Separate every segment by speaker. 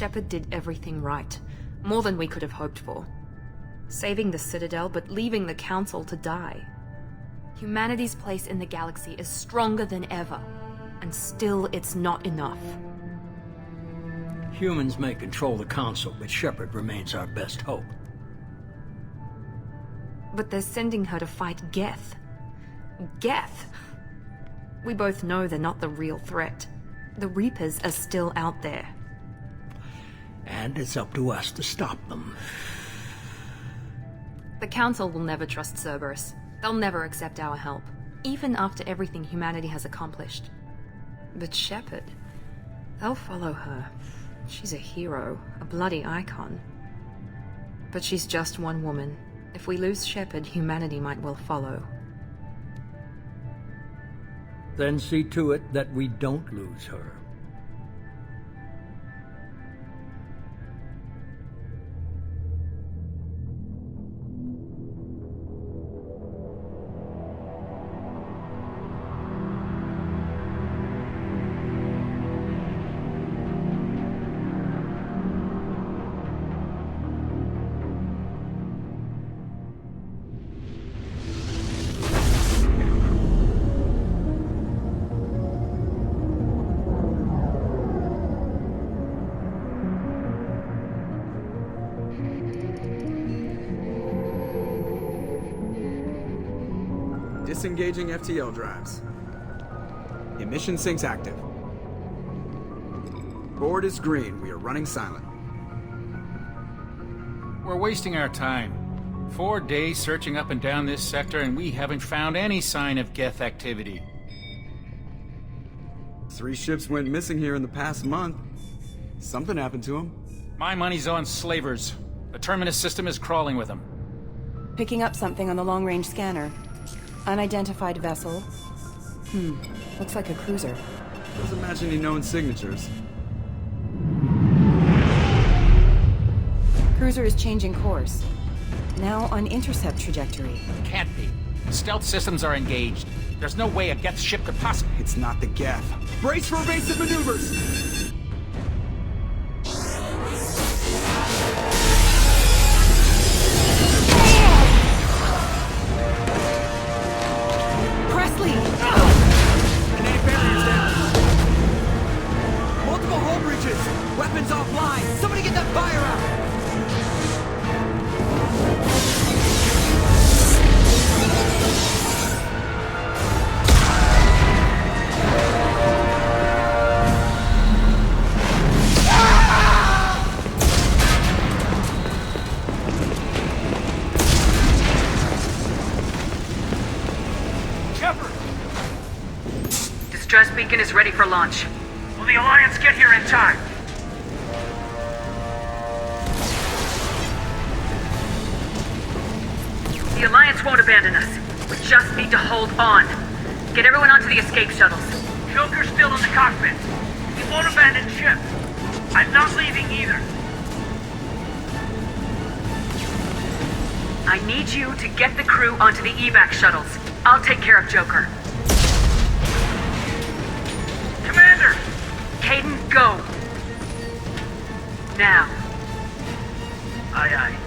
Speaker 1: Shepard did everything right. More than we could have hoped for. Saving the Citadel, but leaving the Council to die. Humanity's place in the galaxy is stronger than ever, and still it's not enough.
Speaker 2: Humans may control the Council, but Shepard remains our best hope.
Speaker 1: But they're sending her to fight Geth. Geth! We both know they're not the real threat. The Reapers are still out there.
Speaker 2: And it's up to us to stop them.
Speaker 1: The Council will never trust Cerberus. They'll never accept our help, even after everything humanity has accomplished. But Shepard, they'll follow her. She's a hero, a bloody icon. But she's just one woman. If we lose Shepard, humanity might well follow.
Speaker 2: Then see to it that we don't lose her.
Speaker 3: Disengaging FTL drives. Emission sinks active. Board is green. We are running silent.
Speaker 4: We're wasting our time. 4 days searching up and down this sector, and we haven't found any sign of Geth activity.
Speaker 3: 3 ships went missing here in the past month. Something happened to them.
Speaker 4: My money's on slavers. The Terminus system is crawling with them.
Speaker 5: Picking up something on the long-range scanner. Unidentified vessel. Looks like a cruiser.
Speaker 3: Doesn't match any known signatures.
Speaker 5: Cruiser is changing course. Now on intercept trajectory.
Speaker 4: Can't be. Stealth systems are engaged. There's no way a Geth ship could possibly...
Speaker 3: It's not the Geth. Brace for evasive maneuvers!
Speaker 6: Weapons offline! Somebody get that fire out!
Speaker 7: Shepard!
Speaker 8: Distress beacon is ready for launch.
Speaker 7: Will the Alliance get here in time?
Speaker 8: The Alliance won't abandon us. We just need to hold on. Get everyone onto the escape shuttles.
Speaker 7: Joker's still in the cockpit. He won't abandon ship. I'm not leaving either.
Speaker 8: I need you to get the crew onto the evac shuttles. I'll take care of Joker.
Speaker 7: Commander!
Speaker 8: Caden, go! Now.
Speaker 7: Aye, aye.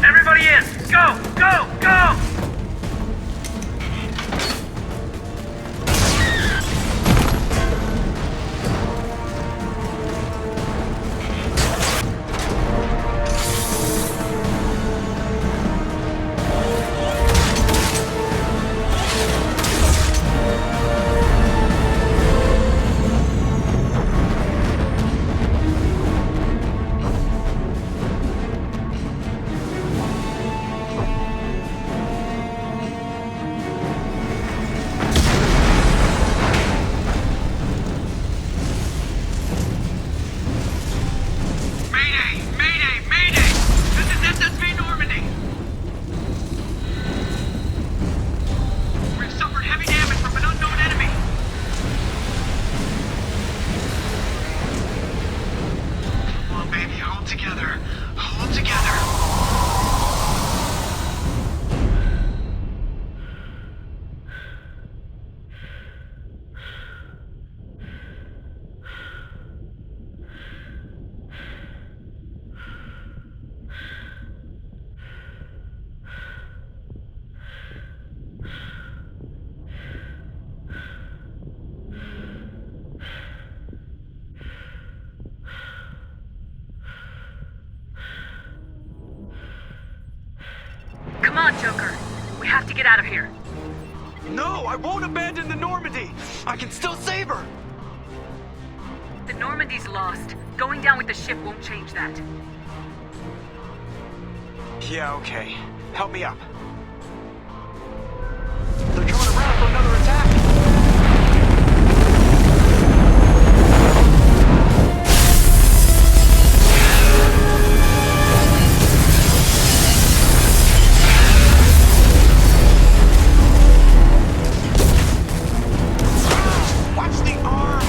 Speaker 7: Everybody in! Go! Go! Go!
Speaker 8: Come on, Joker. We have to get out of here.
Speaker 6: No, I won't abandon the Normandy! I can still save her!
Speaker 8: The Normandy's lost. Going down with the ship won't change that.
Speaker 6: Yeah, okay. Help me up. They're coming around for another attack! Watch the arm!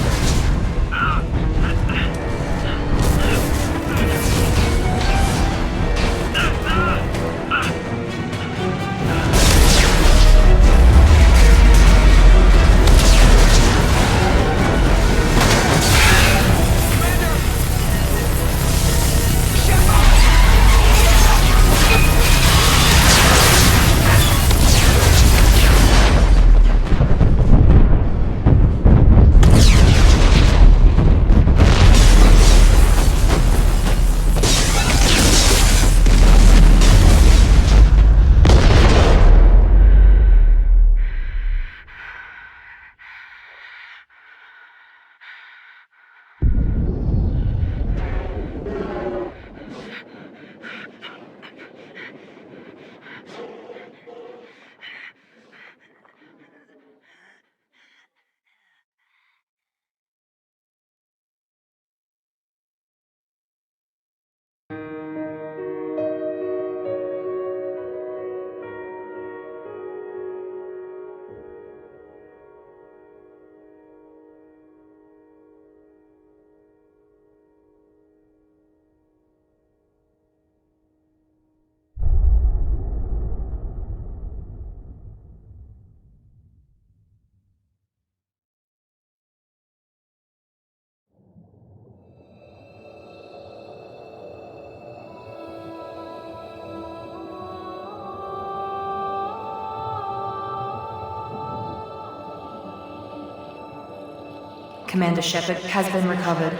Speaker 1: Commander Shepard has been recovered.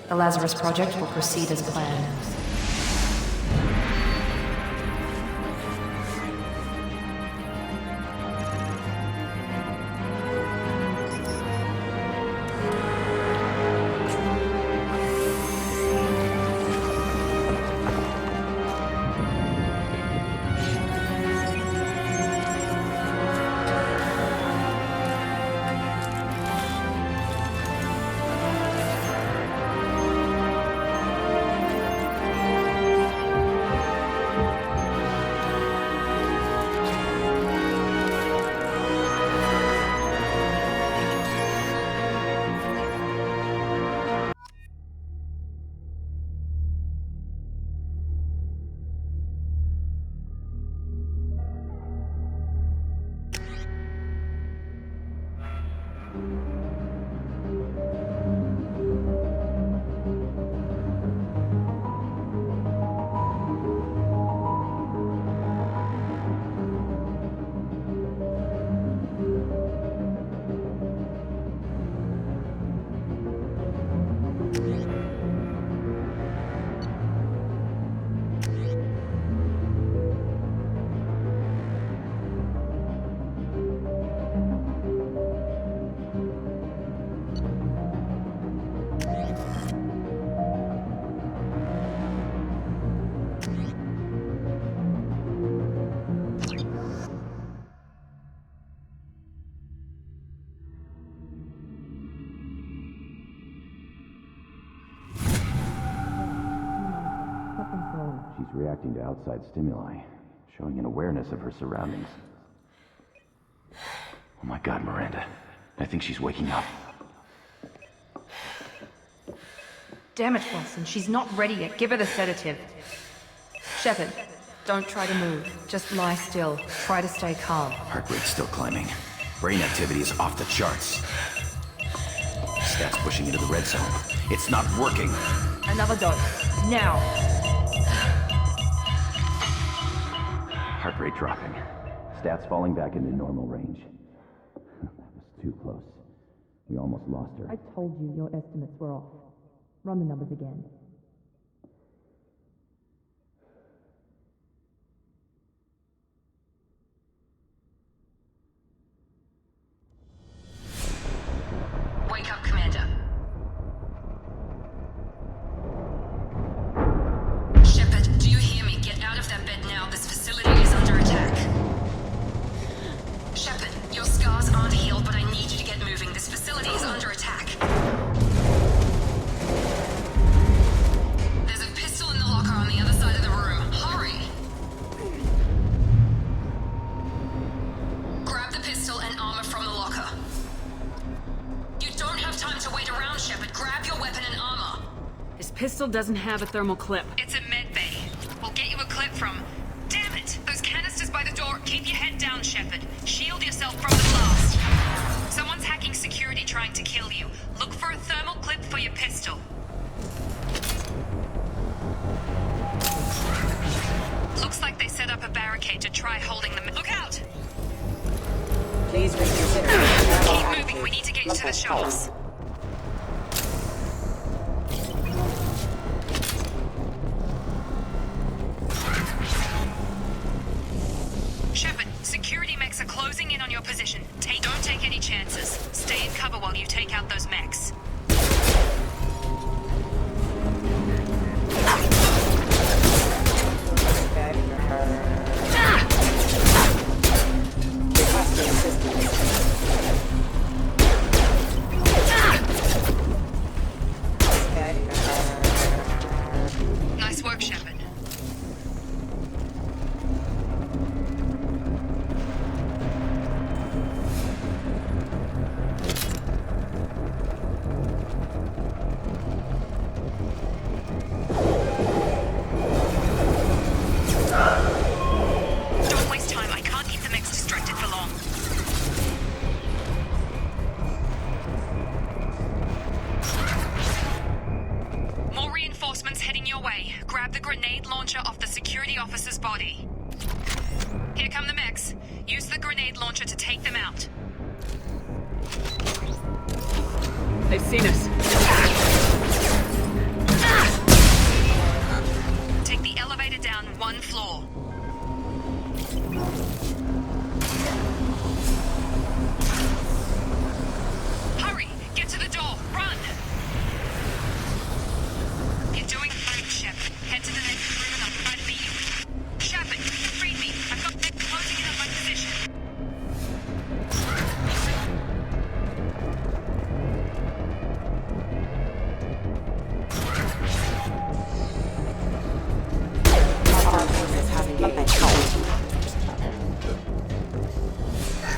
Speaker 1: The Lazarus Project will proceed as planned.
Speaker 9: She's reacting to outside stimuli, showing an awareness of her surroundings. Oh my God, Miranda. I think she's waking up.
Speaker 1: Damn it, Watson. She's not ready yet. Give her the sedative. Shepard, don't try to move. Just lie still. Try to stay calm.
Speaker 9: Heart rate's still climbing. Brain activity is off the charts. Stats pushing into the red zone. It's not working.
Speaker 1: Another dose. Now.
Speaker 9: Heart rate dropping. Stats falling back into normal range. That was too close. We almost lost her.
Speaker 1: I told you your estimates were off. Run the numbers again.
Speaker 8: pistol doesn't have a thermal clip.
Speaker 1: It's a med bay. We'll get you a clip from... Damn it! Those canisters by the door. Keep your head down, Shepard. Shield yourself from the blast. Someone's hacking security trying to kill you. Look for a thermal clip for your pistol. Looks like they set up a barricade to try holding them. Look out!
Speaker 5: Please reconsider.
Speaker 1: Keep moving. We need to get you to the shuttles. Shepard, security mechs are closing in on your position. Don't take any chances. Stay in cover while you take out those mechs. Nice work, Shepard. Don't waste time. I can't keep the mechs distracted for long. More reinforcements heading your way. Grab the grenade launcher off the security officer's body. Here come the mechs. Use the grenade launcher to take them out.
Speaker 8: They've seen us.
Speaker 1: Take the elevator down 1 floor. Hurry! Get to the door! Run! You're doing great, Shepard. Head to the next room and I'll try to beat you. Shepard, read me. I've got them closing in on my position.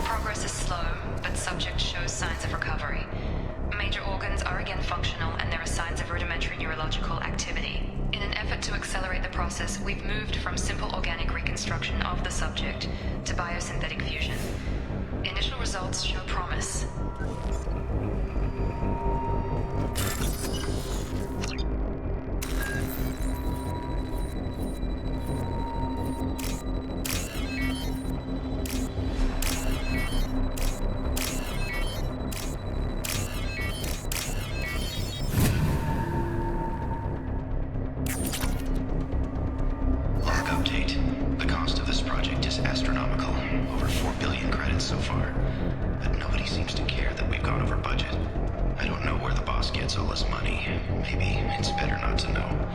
Speaker 1: Progress is slow, but subject shows signs of recovery. Major organs are again functional, and there are signs of rudimentary neurological activity. In an effort to accelerate the process, we've moved from simple organic reconstruction of the subject to biosynthetic fusion. Initial results show promise.
Speaker 10: Log update. The cost of this project is astronomical. Over 4 billion credits so far. But nobody seems to care that we've gone over budget. I don't know where the boss gets all this money. Maybe it's better not to know.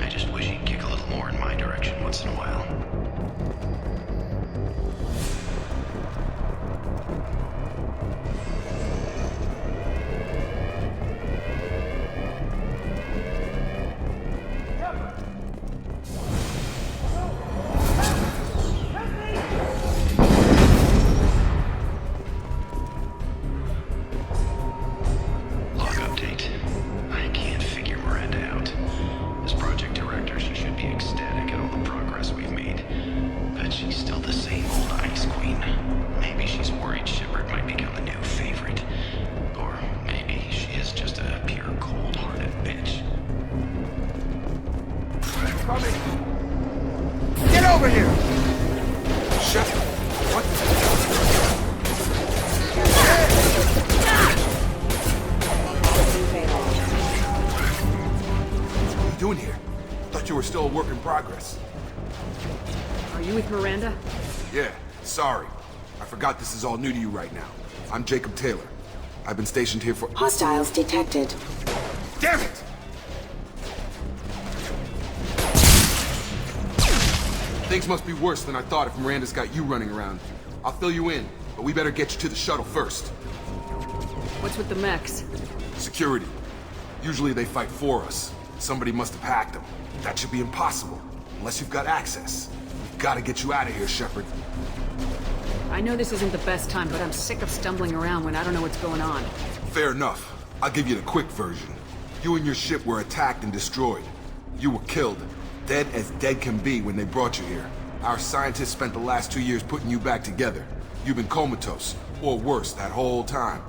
Speaker 10: I just wish he'd kick a little more in my direction once in a while. Log update. I can't figure Miranda out. As project director, she should be ecstatic at all the progress we've made. But she's still the same old ice queen. Maybe she's worried Shepard might become the new favorite. Or maybe she is just a pure cold-hearted bitch.
Speaker 6: Coming! Get over here!
Speaker 3: Shepard, what? What are you doing here? Thought you were still a work in progress.
Speaker 8: Are you with Miranda?
Speaker 3: Yeah, sorry. I forgot this is all new to you right now. I'm Jacob Taylor. I've been stationed here for...
Speaker 5: Hostiles detected.
Speaker 3: Damn it! Things must be worse than I thought if Miranda's got you running around. I'll fill you in, but we better get you to the shuttle first.
Speaker 8: What's with the mechs?
Speaker 3: Security. Usually they fight for us. Somebody must have hacked them. That should be impossible, unless you've got access. We've got to get you out of here, Shepard.
Speaker 8: I know this isn't the best time, but I'm sick of stumbling around when I don't know what's going on.
Speaker 3: Fair enough. I'll give you the quick version. You and your ship were attacked and destroyed. You were killed. Dead as dead can be when they brought you here. Our scientists spent the last 2 years putting you back together. You've been comatose, or worse, that whole time.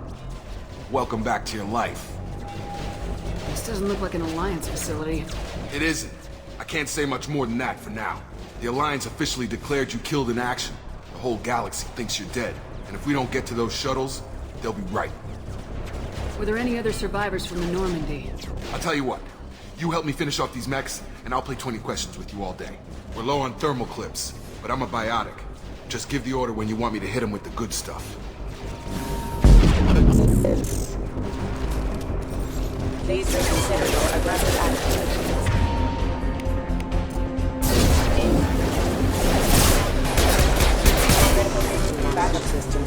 Speaker 3: Welcome back to your life.
Speaker 5: This doesn't look like an Alliance facility.
Speaker 3: It isn't. I can't say much more than that for now. The Alliance officially declared you killed in action. The whole galaxy thinks you're dead. And if we don't get to those shuttles, they'll be right.
Speaker 5: Were there any other survivors from the Normandy?
Speaker 3: I'll tell you what. You help me finish off these mechs, and I'll play 20 questions with you all day. We're low on thermal clips, but I'm a biotic. Just give the order when you want me to hit them with the good stuff.
Speaker 5: Please reconsider your aggressive attitude. Backup system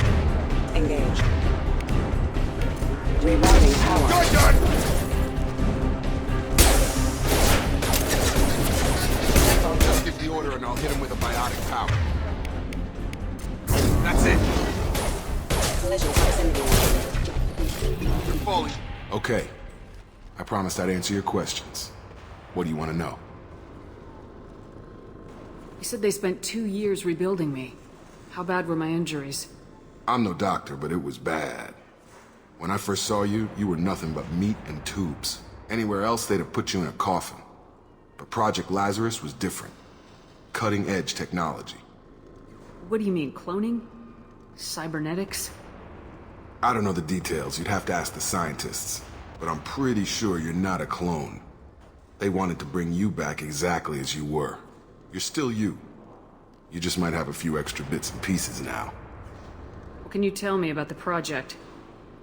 Speaker 5: engaged. Rerouting power.
Speaker 3: Just give the order and I'll hit him with a biotic power. That's it.
Speaker 5: Collision proximity.
Speaker 3: You're falling. Okay. I promised I'd answer your questions. What do you want to know?
Speaker 5: You said they spent 2 years rebuilding me. How bad were my injuries?
Speaker 3: I'm no doctor, but it was bad. When I first saw you, you were nothing but meat and tubes. Anywhere else, they'd have put you in a coffin. But Project Lazarus was different. Cutting-edge technology.
Speaker 5: What do you mean, cloning? Cybernetics?
Speaker 3: I don't know the details. You'd have to ask the scientists. But I'm pretty sure you're not a clone. They wanted to bring you back exactly as you were. You're still you. You just might have a few extra bits and pieces now.
Speaker 5: What can you tell me about the project?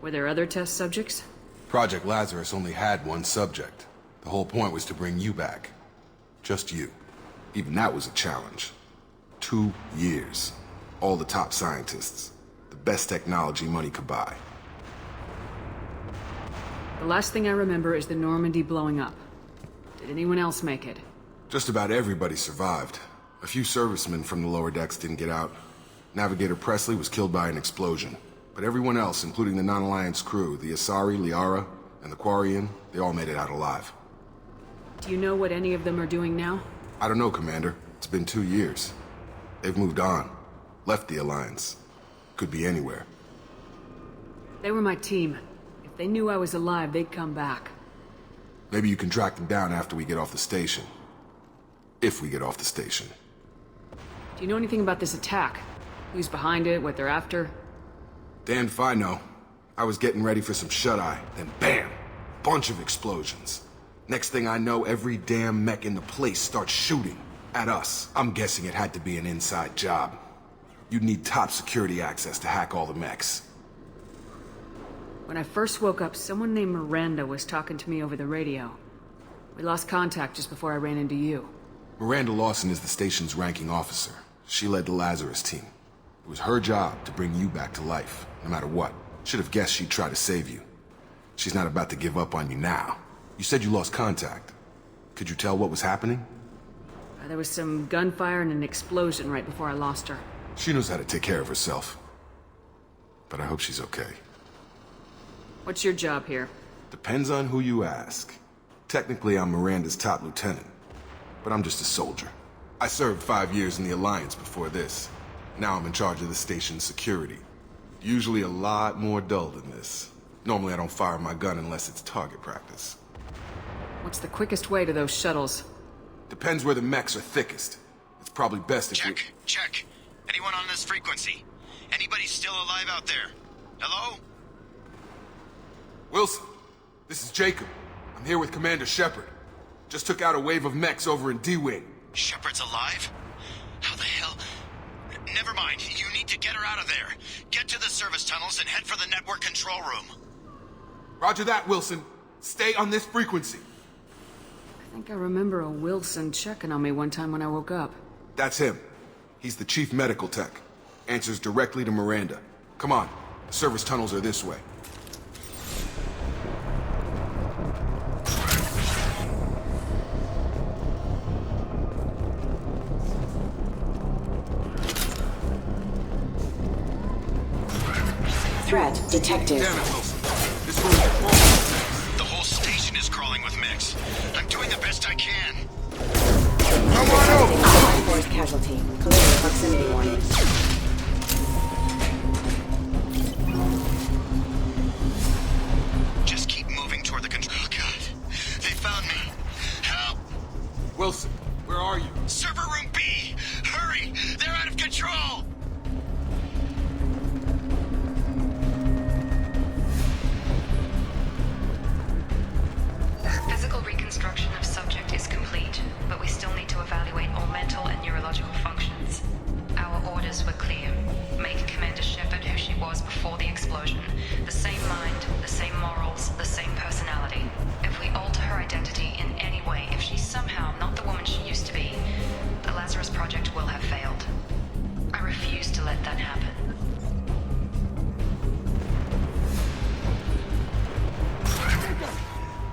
Speaker 5: Were there other test subjects?
Speaker 3: Project Lazarus only had one subject. The whole point was to bring you back. Just you. Even that was a challenge. 2 years. All the top scientists. The best technology money could buy.
Speaker 5: The last thing I remember is the Normandy blowing up. Did anyone else make it?
Speaker 3: Just about everybody survived. A few servicemen from the lower decks didn't get out. Navigator Presley was killed by an explosion. But everyone else, including the non-Alliance crew, the Asari, Liara, and the Quarian, they all made it out alive.
Speaker 5: Do you know what any of them are doing now?
Speaker 3: I don't know, Commander. It's been 2 years. They've moved on. Left the Alliance. Could be anywhere.
Speaker 5: They were my team. If they knew I was alive, they'd come back.
Speaker 3: Maybe you can track them down after we get off the station. If we get off the station.
Speaker 5: Do you know anything about this attack? Who's behind it, what they're after?
Speaker 3: Damned if I know. I was getting ready for some shut-eye, then bam! Bunch of explosions. Next thing I know, every damn mech in the place starts shooting at us. I'm guessing it had to be an inside job. You'd need top security access to hack all the mechs.
Speaker 5: When I first woke up, someone named Miranda was talking to me over the radio. We lost contact just before I ran into you.
Speaker 3: Miranda Lawson is the station's ranking officer. She led the Lazarus team. It was her job to bring you back to life, no matter what. Should have guessed she'd try to save you. She's not about to give up on you now. You said you lost contact. Could you tell what was happening?
Speaker 5: There was some gunfire and an explosion right before I lost her.
Speaker 3: She knows how to take care of herself. But I hope she's okay.
Speaker 5: What's your job here?
Speaker 3: Depends on who you ask. Technically, I'm Miranda's top lieutenant. But I'm just a soldier. I served 5 years in the Alliance before this. Now I'm in charge of the station's security. Usually a lot more dull than this. Normally I don't fire my gun unless it's target practice.
Speaker 5: What's the quickest way to those shuttles?
Speaker 3: Depends where the mechs are thickest. It's probably best if we...
Speaker 10: Check. Anyone on this frequency? Anybody still alive out there? Hello?
Speaker 3: Wilson, this is Jacob. I'm here with Commander Shepard. Just took out a wave of mechs over in D-Wing.
Speaker 10: Shepard's alive? How the hell? Never mind. You need to get her out of there. Get to the service tunnels and head for the network control room.
Speaker 3: Roger that, Wilson. Stay on this frequency.
Speaker 5: I think I remember a Wilson checking on me one time when I woke up.
Speaker 3: That's him. He's the chief medical tech. Answers directly to Miranda. Come on. The service tunnels are this way.
Speaker 5: Threat detected.
Speaker 3: Damn it, Wilson. This room is crawling.
Speaker 10: The whole station is crawling out. I'm doing the best I can.
Speaker 3: Come on over!
Speaker 11: Force casualty. Collision proximity warning.
Speaker 10: Just keep moving toward the control. Oh, God. They found me. Help!
Speaker 3: Wilson, where are you?
Speaker 10: Server room B! Hurry! They're out of control!
Speaker 8: Physical reconstruction of subject is complete, but we still need to evaluate all mental and neurological functions. Our orders were clear. Make Commander Shepard who she was before the explosion. The same mind, the same morals, the same personality. If we alter her identity in any way, if she's somehow not the woman she used to be, the Lazarus Project will have failed. I refuse to let that happen.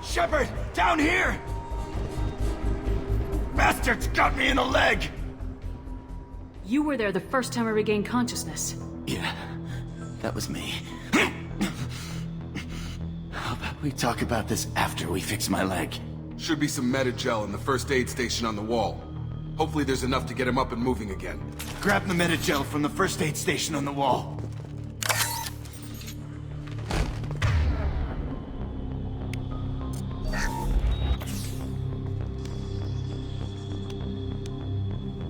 Speaker 6: Shepard, down here! Bastards got me in the leg!
Speaker 5: You were there the first time I regained consciousness.
Speaker 9: Yeah, that was me. How about we talk about this after we fix my leg?
Speaker 3: Should be some Metagel in the first aid station on the wall. Hopefully there's enough to get him up and moving again.
Speaker 6: Grab the Metagel from the first aid station on the wall.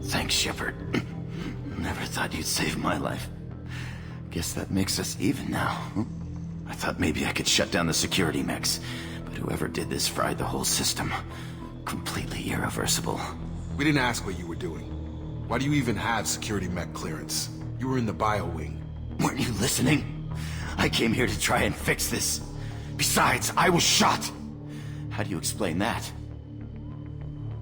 Speaker 9: Thanks, Shepard. Never thought you'd save my life. Guess that makes us even now. I thought maybe I could shut down the security mechs, but whoever did this fried the whole system. Completely irreversible.
Speaker 3: We didn't ask what you were doing. Why do you even have security mech clearance? You were in the bio wing.
Speaker 9: Weren't you listening? I came here to try and fix this. Besides, I was shot. How do you explain that?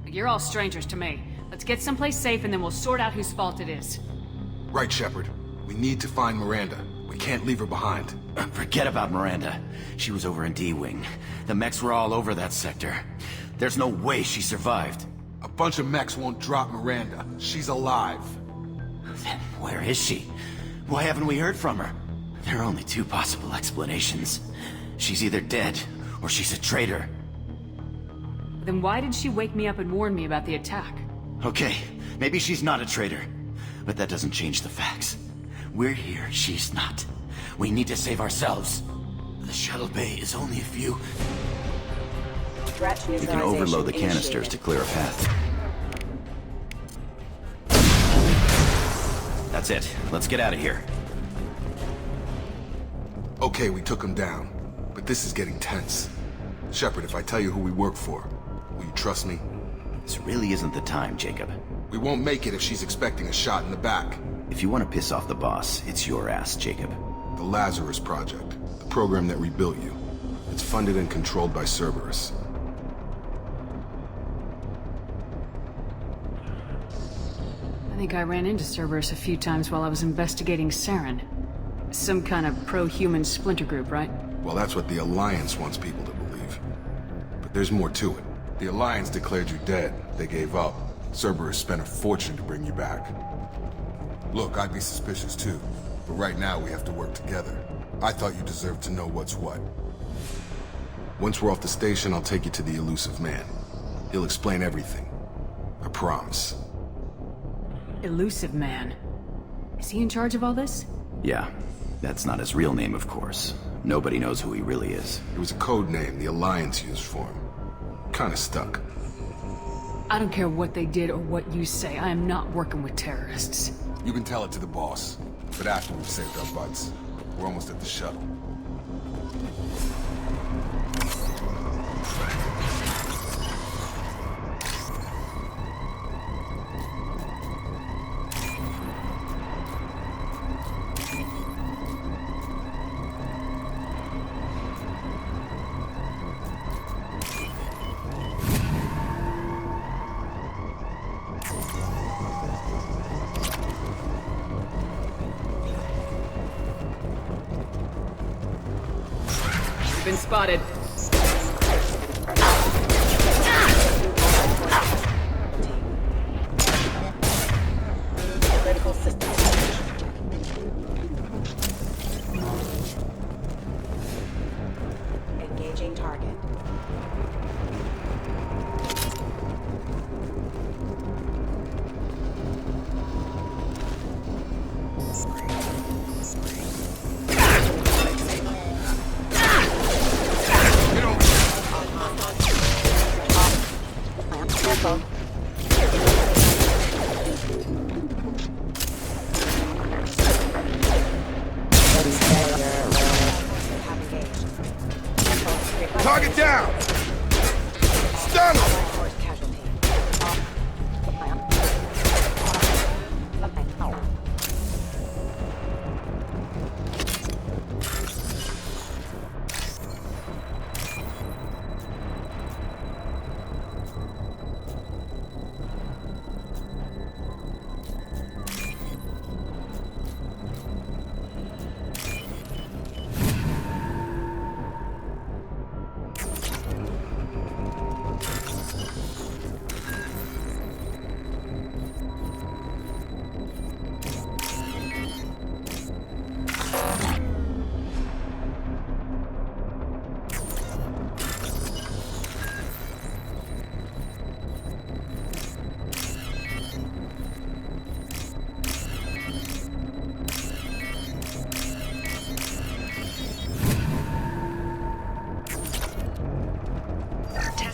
Speaker 5: You're all strangers to me. Let's get someplace safe and then we'll sort out whose fault it is.
Speaker 3: Right, Shepard. We need to find Miranda. We can't leave her behind.
Speaker 9: Forget about Miranda. She was over in D-Wing. The mechs were all over that sector. There's no way she survived.
Speaker 3: A bunch of mechs won't drop Miranda. She's alive.
Speaker 9: Then where is she? Why haven't we heard from her? There are only two possible explanations. She's either dead, or she's a traitor.
Speaker 5: Then why did she wake me up and warn me about the attack?
Speaker 9: Okay, maybe she's not a traitor. But that doesn't change the facts. We're here, she's not. We need to save ourselves. The shuttle bay is only a few...
Speaker 11: You
Speaker 9: can overload the canisters to clear a path. That's it. Let's get out of here.
Speaker 3: Okay, we took him down. But this is getting tense. Shepard, if I tell you who we work for, will you trust me?
Speaker 9: This really isn't the time, Jacob.
Speaker 3: We won't make it if she's expecting a shot in the back.
Speaker 9: If you want to piss off the boss, it's your ass, Jacob.
Speaker 3: The Lazarus Project. The program that rebuilt you. It's funded and controlled by Cerberus.
Speaker 5: I think I ran into Cerberus a few times while I was investigating Saren. Some kind of pro-human splinter group, right?
Speaker 3: Well, that's what the Alliance wants people to believe. But there's more to it. The Alliance declared you dead. They gave up. Cerberus spent a fortune to bring you back. Look, I'd be suspicious too. But right now we have to work together. I thought you deserved to know what's what. Once we're off the station, I'll take you to the elusive man. He'll explain everything. I promise.
Speaker 5: Elusive Man. Is he in charge of all this?
Speaker 9: Yeah. That's not his real name, of course. Nobody knows who he really is.
Speaker 3: It was a code name the Alliance used for him. Kinda stuck.
Speaker 5: I don't care what they did or what you say. I am not working with terrorists.
Speaker 3: You can tell it to the boss. But after we've saved our butts. We're almost at the shuttle.
Speaker 5: Been spotted.
Speaker 11: Critical system. Engaging target.
Speaker 3: Target down! Stun him!
Speaker 11: Force casualty.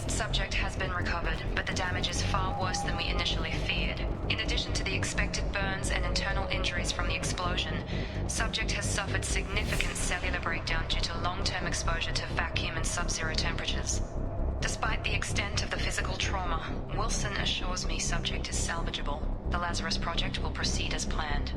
Speaker 8: Subject has been recovered, but the damage is far worse than we initially feared. In addition to the expected burns and internal injuries from the explosion, subject has suffered significant cellular breakdown due to long-term exposure to vacuum and sub-zero temperatures. Despite the extent of the physical trauma, Wilson assures me subject is salvageable. The Lazarus Project will proceed as planned.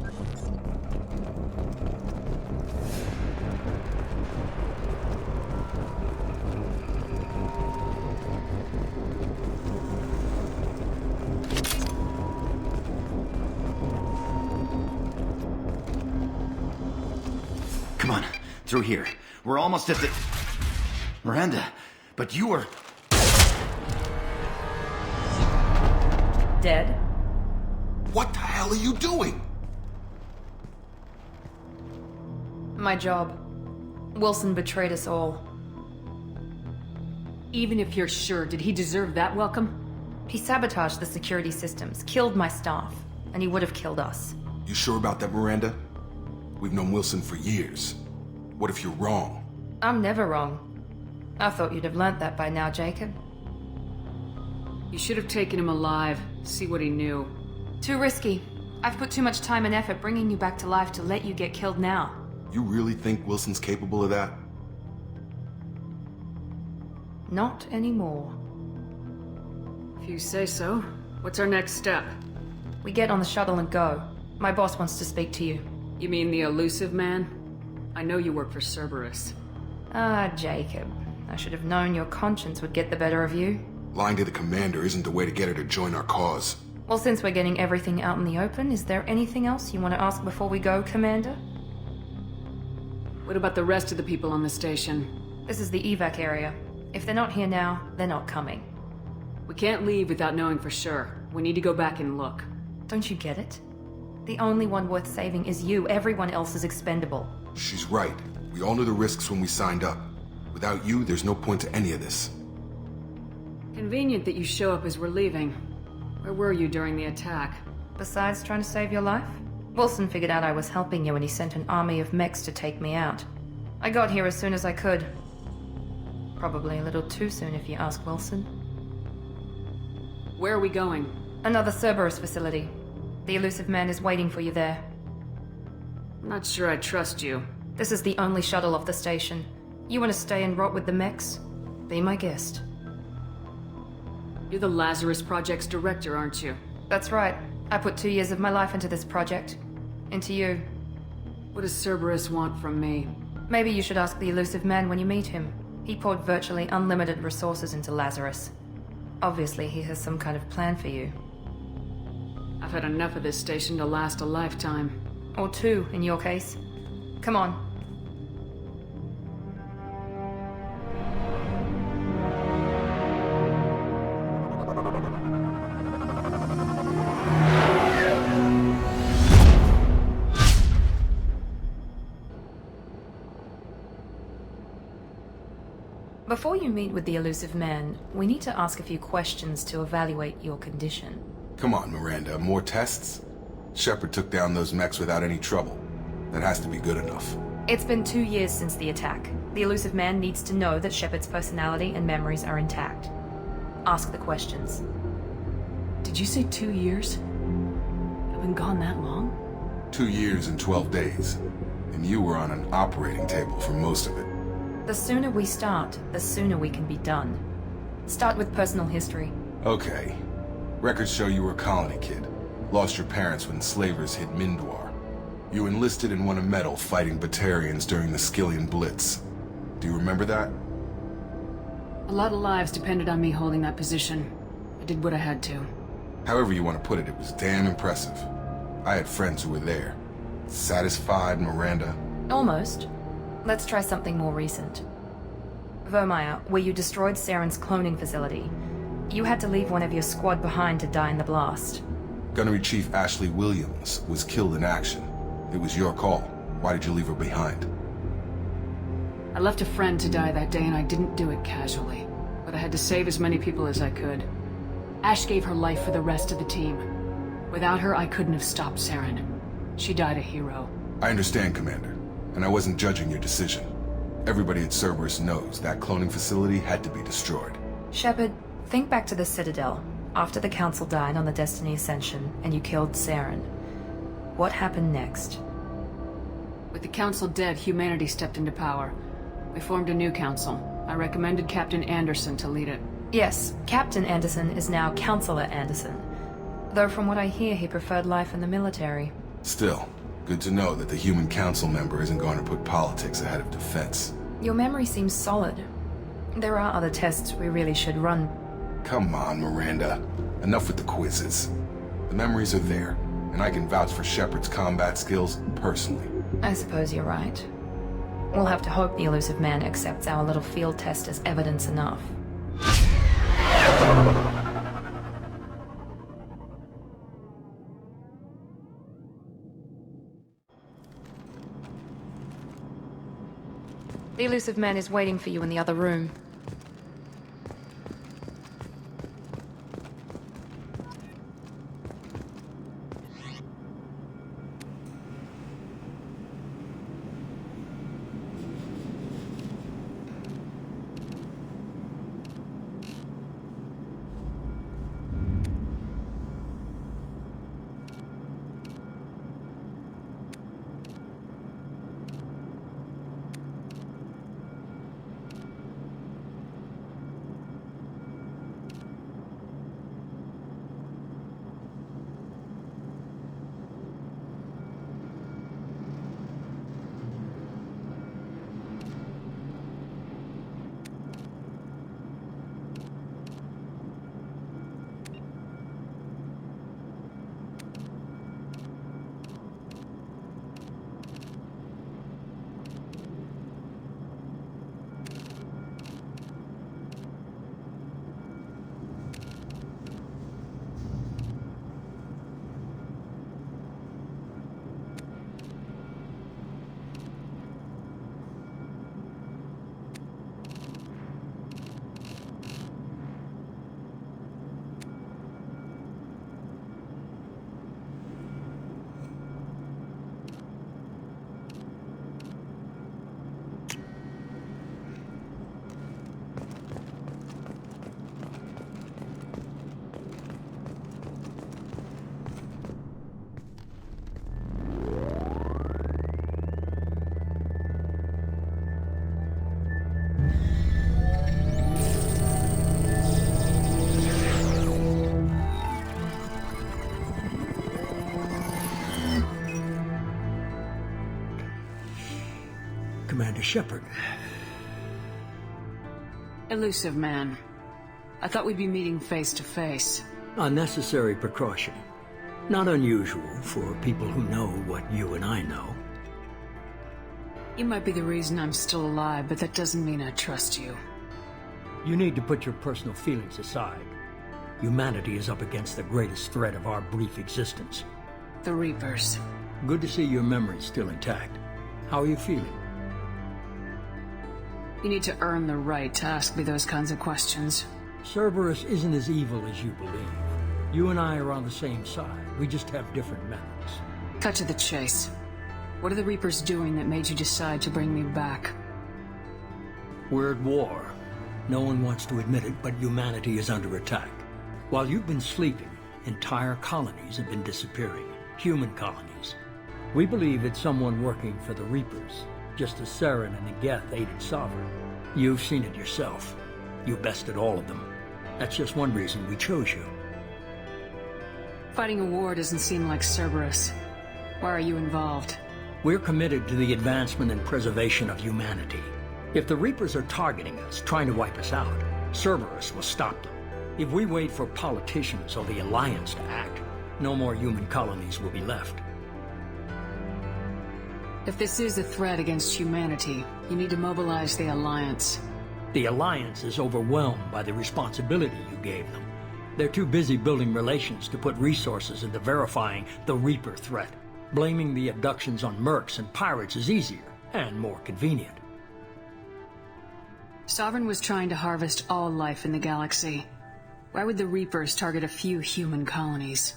Speaker 9: Come on, through here. We're almost at the... Miranda, but you were...
Speaker 1: Dead?
Speaker 3: What the hell are you doing?
Speaker 1: My job. Wilson betrayed us all.
Speaker 5: Even if you're sure, did he deserve that welcome?
Speaker 1: He sabotaged the security systems, killed my staff, and he would have killed us.
Speaker 3: You sure about that, Miranda? We've known Wilson for years. What if you're wrong?
Speaker 1: I'm never wrong. I thought you'd have learnt that by now, Jacob.
Speaker 5: You should have taken him alive, see what he knew.
Speaker 1: Too risky. I've put too much time and effort bringing you back to life to let you get killed now.
Speaker 3: You really think Wilson's capable of that?
Speaker 1: Not anymore.
Speaker 5: If you say so. What's our next step?
Speaker 1: We get on the shuttle and go. My boss wants to speak to you.
Speaker 5: You mean the elusive man? I know you work for Cerberus.
Speaker 1: Ah, Jacob. I should have known your conscience would get the better of you.
Speaker 3: Lying to the commander isn't the way to get her to join our cause.
Speaker 1: Well, since we're getting everything out in the open, is there anything else you want to ask before we go, Commander?
Speaker 5: What about the rest of the people on the station?
Speaker 1: This is the evac area. If they're not here now, they're not coming.
Speaker 5: We can't leave without knowing for sure. We need to go back and look.
Speaker 1: Don't you get it? The only one worth saving is you. Everyone else is expendable.
Speaker 3: She's right. We all knew the risks when we signed up. Without you, there's no point to any of this.
Speaker 5: Convenient that you show up as we're leaving. Where were you during the attack?
Speaker 1: Besides trying to save your life? Wilson figured out I was helping you when he sent an army of mechs to take me out. I got here as soon as I could. Probably a little too soon if you ask Wilson.
Speaker 5: Where are we going?
Speaker 1: Another Cerberus facility. The elusive man is waiting for you there.
Speaker 5: I'm not sure I trust you.
Speaker 1: This is the only shuttle off the station. You want to stay and rot with the mechs? Be my guest.
Speaker 5: You're the Lazarus Project's director, aren't you?
Speaker 1: That's right. I put 2 years of my life into this project. Into you.
Speaker 5: What does Cerberus want from me?
Speaker 1: Maybe you should ask the elusive man when you meet him. He poured virtually unlimited resources into Lazarus. Obviously, he has some kind of plan for you.
Speaker 5: I've had enough of this station to last a lifetime.
Speaker 1: Or 2, in your case. Come on. Before you meet with the elusive man, we need to ask a few questions to evaluate your condition.
Speaker 3: Come on, Miranda, more tests? Shepard took down those mechs without any trouble. That has to be good enough.
Speaker 1: It's been 2 years since the attack. The elusive man needs to know that Shepard's personality and memories are intact. Ask the questions.
Speaker 5: Did you say 2 years? I've been gone that long?
Speaker 3: 2 years and 12 days. And you were on an operating table for most of it.
Speaker 1: The sooner we start, the sooner we can be done. Start with personal history.
Speaker 3: Okay. Records show you were a colony kid. Lost your parents when slavers hit Mindwar. You enlisted and won a medal fighting Batarians during the Skillian Blitz. Do you remember that?
Speaker 5: A lot of lives depended on me holding that position. I did what I had to.
Speaker 3: However you want to put it, it was damn impressive. I had friends who were there. Satisfied, Miranda?
Speaker 1: Almost. Let's try something more recent. Vermeer, where you destroyed Saren's cloning facility. You had to leave one of your squad behind to die in the blast.
Speaker 3: Gunnery Chief Ashley Williams was killed in action. It was your call. Why did you leave her behind?
Speaker 5: I left a friend to die that day and I didn't do it casually. But I had to save as many people as I could. Ash gave her life for the rest of the team. Without her, I couldn't have stopped Saren. She died a hero.
Speaker 3: I understand, Commander. And I wasn't judging your decision. Everybody at Cerberus knows that cloning facility had to be destroyed.
Speaker 1: Shepard, think back to the Citadel, after the Council died on the Destiny Ascension, and you killed Saren. What happened next?
Speaker 5: With the Council dead, humanity stepped into power. We formed a new council. I recommended Captain Anderson to lead it.
Speaker 1: Yes, Captain Anderson is now Counselor Anderson. Though from what I hear, he preferred life in the military.
Speaker 3: Still, good to know that the human council member isn't going to put politics ahead of defense.
Speaker 1: Your memory seems solid. There are other tests we really should run.
Speaker 3: Come on, Miranda. Enough with the quizzes. The memories are there, and I can vouch for Shepard's combat skills personally.
Speaker 1: I suppose you're right. We'll have to hope the Elusive Man accepts our little field test as evidence enough. The Elusive Man is waiting for you in the other room.
Speaker 2: Commander Shepard.
Speaker 5: Elusive Man. I thought we'd be meeting face to face.
Speaker 2: Unnecessary precaution. Not unusual for people who know what you and I know.
Speaker 5: You might be the reason I'm still alive, but that doesn't mean I trust you.
Speaker 2: You need to put your personal feelings aside. Humanity is up against the greatest threat of our brief existence.
Speaker 5: The Reapers.
Speaker 2: Good to see your memory's still intact. How are you feeling?
Speaker 5: You need to earn the right to ask me those kinds of questions.
Speaker 2: Cerberus isn't as evil as you believe. You and I are on the same side. We just have different methods.
Speaker 5: Cut to the chase. What are the Reapers doing that made you decide to bring me back?
Speaker 2: We're at war. No one wants to admit it, but humanity is under attack. While you've been sleeping, entire colonies have been disappearing. Human colonies. We believe it's someone working for the Reapers. just as Saren and the Geth aided Sovereign. You've seen it yourself. You bested all of them. That's just one reason we chose you.
Speaker 5: Fighting a war doesn't seem like Cerberus. Why are you involved?
Speaker 2: We're committed to the advancement and preservation of humanity. If the Reapers are targeting us, trying to wipe us out, Cerberus will stop them. If we wait for politicians or the Alliance to act, no more human colonies will be left.
Speaker 5: If this is a threat against humanity, you need to mobilize the Alliance.
Speaker 2: The Alliance is overwhelmed by the responsibility you gave them. They're too busy building relations to put resources into verifying the Reaper threat. Blaming the abductions on mercs and pirates is easier and more convenient.
Speaker 5: Sovereign was trying to harvest all life in the galaxy. Why would the Reapers target a few human colonies?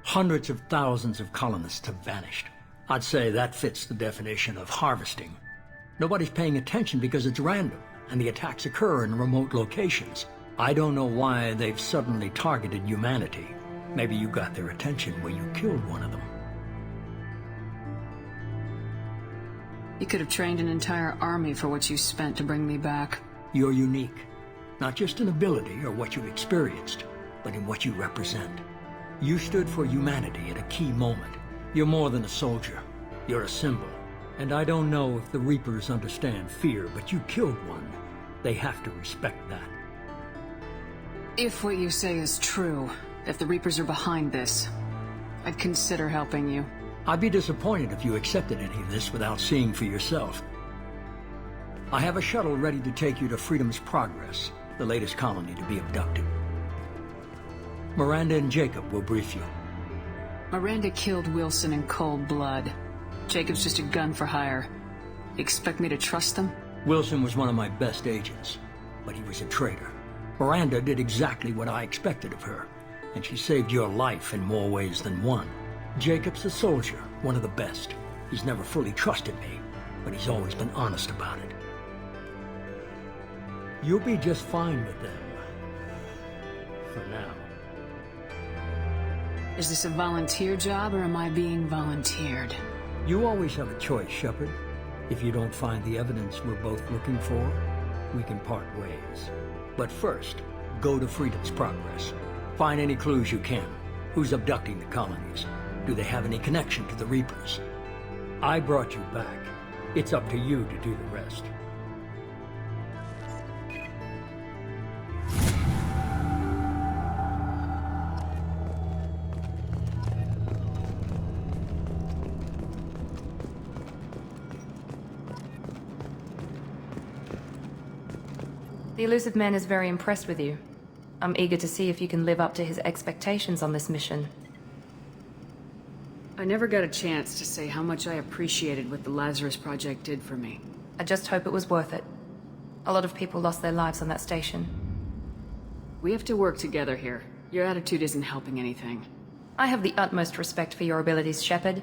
Speaker 2: Hundreds of thousands of colonists have vanished. I'd say that fits the definition of harvesting. Nobody's paying attention because it's random, and the attacks occur in remote locations. I don't know why they've suddenly targeted humanity. Maybe you got their attention when you killed one of them.
Speaker 5: You could have trained an entire army for what you spent to bring me back.
Speaker 2: You're unique. Not just in ability or what you've experienced, but in what you represent. You stood for humanity at a key moment. You're more than a soldier. You're a symbol. And I don't know if the Reapers understand fear, but you killed one. They have to respect that.
Speaker 5: If what you say is true, if the Reapers are behind this, I'd consider helping you.
Speaker 2: I'd be disappointed if you accepted any of this without seeing for yourself. I have a shuttle ready to take you to Freedom's Progress, the latest colony to be abducted. Miranda and Jacob will brief you.
Speaker 5: Miranda killed Wilson in cold blood. Jacob's just a gun for hire. You expect me to trust them?
Speaker 2: Wilson was one of my best agents, but he was a traitor. Miranda did exactly what I expected of her, and she saved your life in more ways than one. Jacob's a soldier, one of the best. He's never fully trusted me, but he's always been honest about it. You'll be just fine with them. For now.
Speaker 5: Is this a volunteer job, or am I being volunteered?
Speaker 2: You always have a choice, Shepard. If you don't find the evidence we're both looking for, we can part ways. But first, go to Freedom's Progress. Find any clues you can. Who's abducting the colonies? Do they have any connection to the Reapers? I brought you back. It's up to you to do the rest.
Speaker 1: The Elusive Man is very impressed with you. I'm eager to see if you can live up to his expectations on this mission.
Speaker 5: I never got a chance to say how much I appreciated what the Lazarus Project did for me.
Speaker 1: I just hope it was worth it. A lot of people lost their lives on that station.
Speaker 5: We have to work together here. Your attitude isn't helping anything.
Speaker 1: I have the utmost respect for your abilities, Shepard.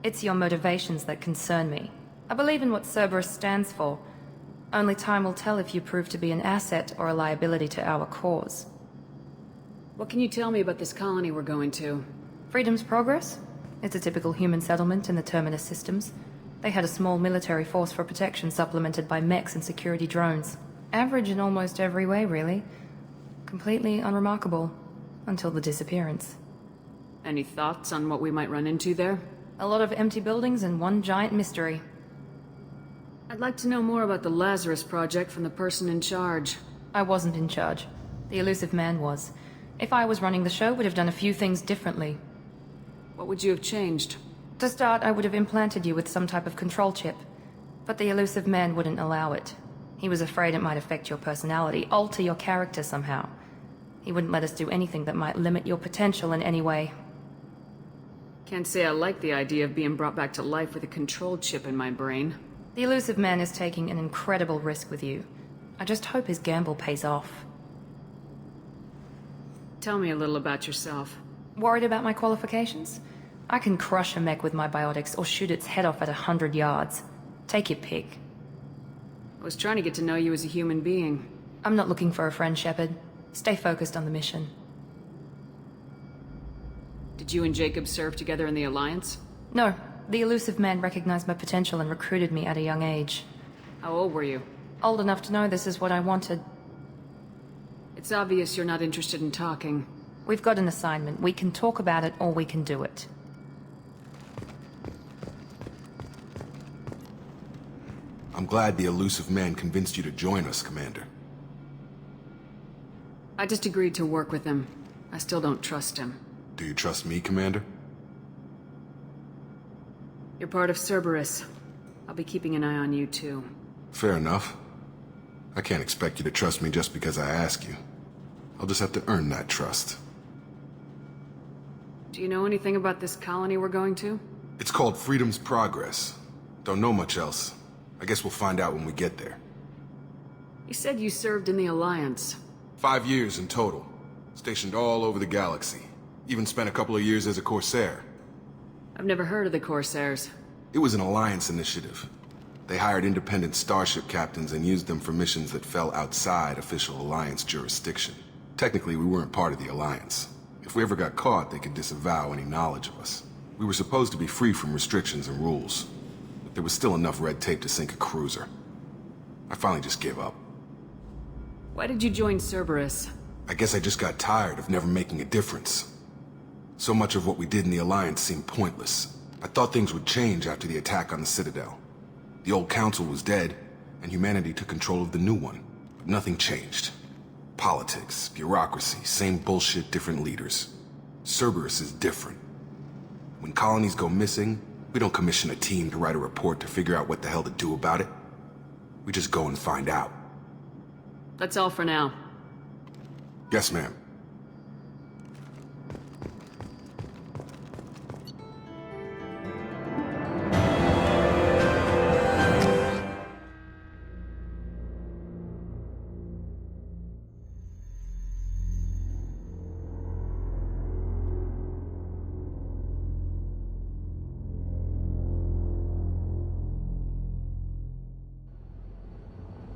Speaker 1: It's your motivations that concern me. I believe in what Cerberus stands for. Only time will tell if you prove to be an asset or a liability to our cause.
Speaker 5: What can you tell me about this colony we're going to?
Speaker 1: Freedom's Progress? It's a typical human settlement in the Terminus systems. They had a small military force for protection supplemented by mechs and security drones. Average in almost every way, really. Completely unremarkable. Until the disappearance.
Speaker 5: Any thoughts on what we might run into there?
Speaker 1: A lot of empty buildings and one giant mystery.
Speaker 5: I'd like to know more about the Lazarus Project from the person in charge.
Speaker 1: I wasn't in charge. The Elusive Man was. If I was running the show, would have done a few things differently.
Speaker 5: What would you have changed?
Speaker 1: To start, I would have implanted you with some type of control chip. But the Elusive Man wouldn't allow it. He was afraid it might affect your personality, alter your character somehow. He wouldn't let us do anything that might limit your potential in any way.
Speaker 5: Can't say I like the idea of being brought back to life with a control chip in my brain.
Speaker 1: The Elusive Man is taking an incredible risk with you. I just hope his gamble pays off.
Speaker 5: Tell me a little about yourself.
Speaker 1: Worried about my qualifications? I can crush a mech with my biotics or shoot its head off at 100 yards. Take your pick.
Speaker 5: I was trying to get to know you as a human being.
Speaker 1: I'm not looking for a friend, Shepard. Stay focused on the mission.
Speaker 5: Did you and Jacob serve together in the Alliance?
Speaker 1: No, The elusive man recognized my potential and recruited me at a young age.
Speaker 5: How old were you?
Speaker 1: Old enough to know this is what I wanted.
Speaker 5: It's obvious you're not interested in talking.
Speaker 1: We've got an assignment. We can talk about it, or we can do it.
Speaker 3: I'm glad the elusive man convinced you to join us, Commander.
Speaker 5: I just agreed to work with him. I still don't trust him.
Speaker 3: Do you trust me, Commander?
Speaker 5: You're part of Cerberus. I'll be keeping an eye on you, too.
Speaker 3: Fair enough. I can't expect you to trust me just because I ask you. I'll just have to earn that trust.
Speaker 5: Do you know anything about this colony we're going to?
Speaker 3: It's called Freedom's Progress. Don't know much else. I guess we'll find out when we get there.
Speaker 5: You said you served in the Alliance.
Speaker 3: 5 years in total. Stationed all over the galaxy. Even spent a couple of years as a Corsair.
Speaker 5: I've never heard of the Corsairs.
Speaker 3: It was an Alliance initiative. They hired independent starship captains and used them for missions that fell outside official Alliance jurisdiction. Technically, we weren't part of the Alliance. If we ever got caught, they could disavow any knowledge of us. We were supposed to be free from restrictions and rules. But there was still enough red tape to sink a cruiser. I finally just gave up.
Speaker 5: Why did you join Cerberus?
Speaker 3: I guess I just got tired of never making a difference. So much of what we did in the Alliance seemed pointless. I thought things would change after the attack on the Citadel. The old council was dead, and humanity took control of the new one. But nothing changed. Politics, bureaucracy, same bullshit, different leaders. Cerberus is different. When colonies go missing, we don't commission a team to write a report to figure out what the hell to do about it. We just go and find out.
Speaker 5: That's all for now.
Speaker 3: Yes, ma'am.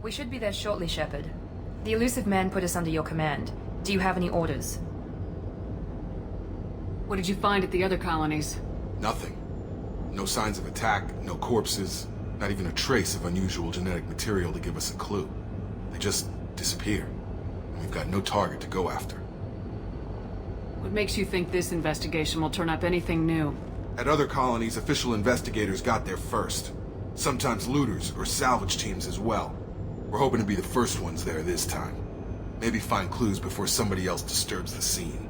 Speaker 1: We should be there shortly, Shepard. The elusive man put us under your command. Do you have any orders?
Speaker 5: What did you find at the other colonies?
Speaker 3: Nothing. No signs of attack, no corpses, not even a trace of unusual genetic material to give us a clue. They just disappear, and we've got no target to go after.
Speaker 5: What makes you think this investigation will turn up anything new?
Speaker 3: At other colonies, official investigators got there first. Sometimes looters or salvage teams as well. We're hoping to be the first ones there this time. Maybe find clues before somebody else disturbs the scene.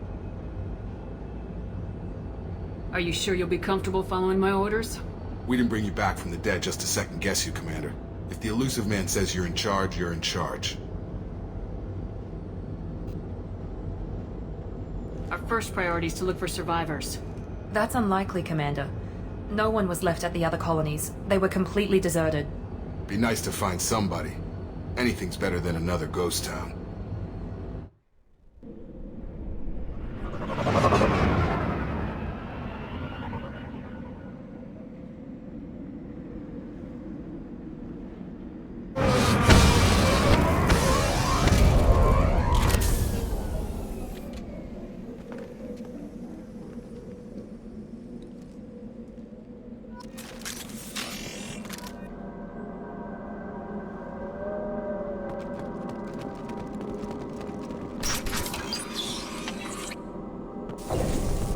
Speaker 5: Are you sure you'll be comfortable following my orders?
Speaker 3: We didn't bring you back from the dead just to second guess you, Commander. If the elusive man says you're in charge, you're in charge.
Speaker 5: Our first priority is to look for survivors.
Speaker 1: That's unlikely, Commander. No one was left at the other colonies. They were completely deserted.
Speaker 3: Be nice to find somebody. Anything's better than another ghost town.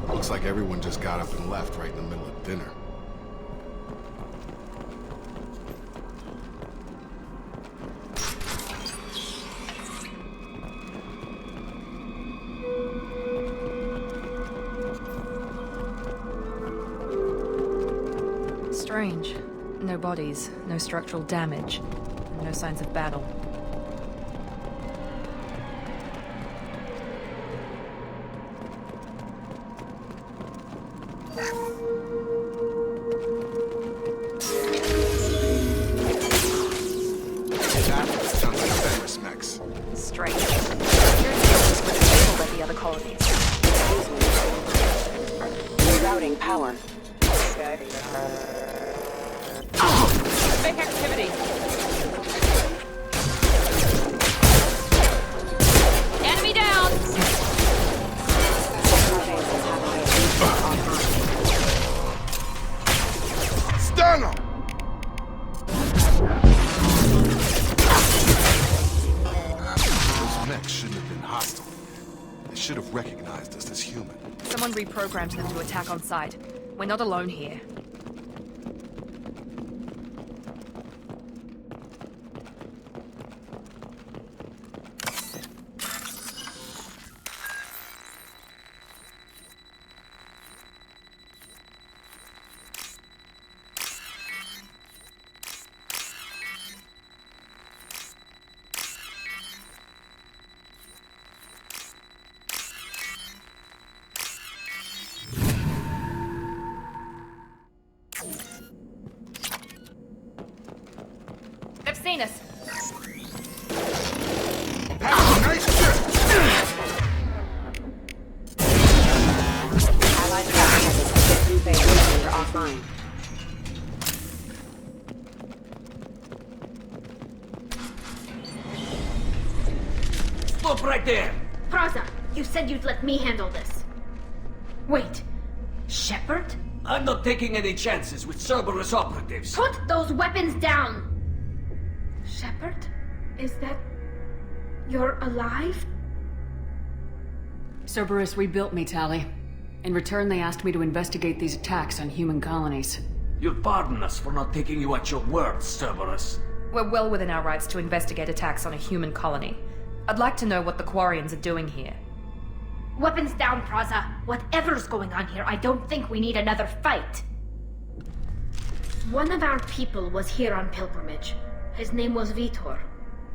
Speaker 3: Looks like everyone just got up and left right in the middle of dinner.
Speaker 1: Strange. No bodies, no structural damage, and no signs of battle. Strange. Security forces were disabled at the other colonies.
Speaker 11: Rerouting power.
Speaker 1: Fake activity. Enemy down!
Speaker 3: should have recognized us as human.
Speaker 1: Someone reprogrammed them to attack on sight. We're not alone here. They've seen us.
Speaker 3: Nice shot!
Speaker 11: Allied capitals have been offline.
Speaker 12: Stop right there!
Speaker 13: Praza, you said you'd let me handle this. Wait, Shepard?
Speaker 12: I'm not taking any chances with Cerberus operatives.
Speaker 13: Put those weapons down! Shepard? Is that... you're alive?
Speaker 5: Cerberus rebuilt me, Tali. In return, they asked me to investigate these attacks on human colonies.
Speaker 12: You'll pardon us for not taking you at your word, Cerberus.
Speaker 1: We're well within our rights to investigate attacks on a human colony. I'd like to know what the Quarians are doing here.
Speaker 13: Weapons down, Praza. Whatever's going on here, I don't think we need another fight. One of our people was here on pilgrimage. His name was Vitor.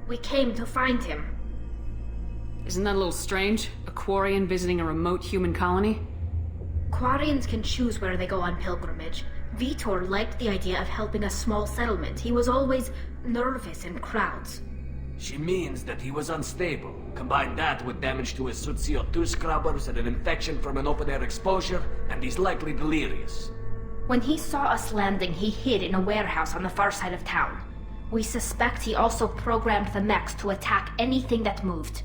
Speaker 13: We came to find him.
Speaker 5: Isn't that a little strange? A Quarian visiting a remote human colony?
Speaker 13: Quarians can choose where they go on pilgrimage. Vitor liked the idea of helping a small settlement. He was always nervous in crowds.
Speaker 12: She means that he was unstable. Combine that with damage to his suit CO2 scrubbers and an infection from an open-air exposure, and he's likely delirious.
Speaker 13: When he saw us landing, he hid in a warehouse on the far side of town. We suspect he also programmed the mechs to attack anything that moved.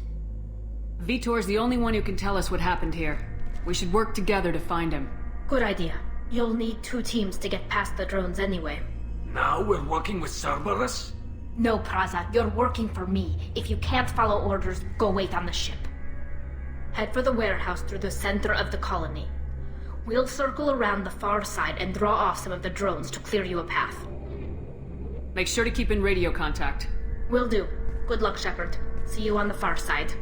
Speaker 5: Vitor's the only one who can tell us what happened here. We should work together to find him.
Speaker 13: Good idea. You'll need 2 teams to get past the drones anyway.
Speaker 12: Now we're working with Cerberus?
Speaker 13: No, Praza, you're working for me. If you can't follow orders, go wait on the ship. Head for the warehouse through the center of the colony. We'll circle around the far side and draw off some of the drones to clear you a path.
Speaker 5: Make sure to keep in radio contact.
Speaker 13: Will do. Good luck, Shepard. See you on the far side.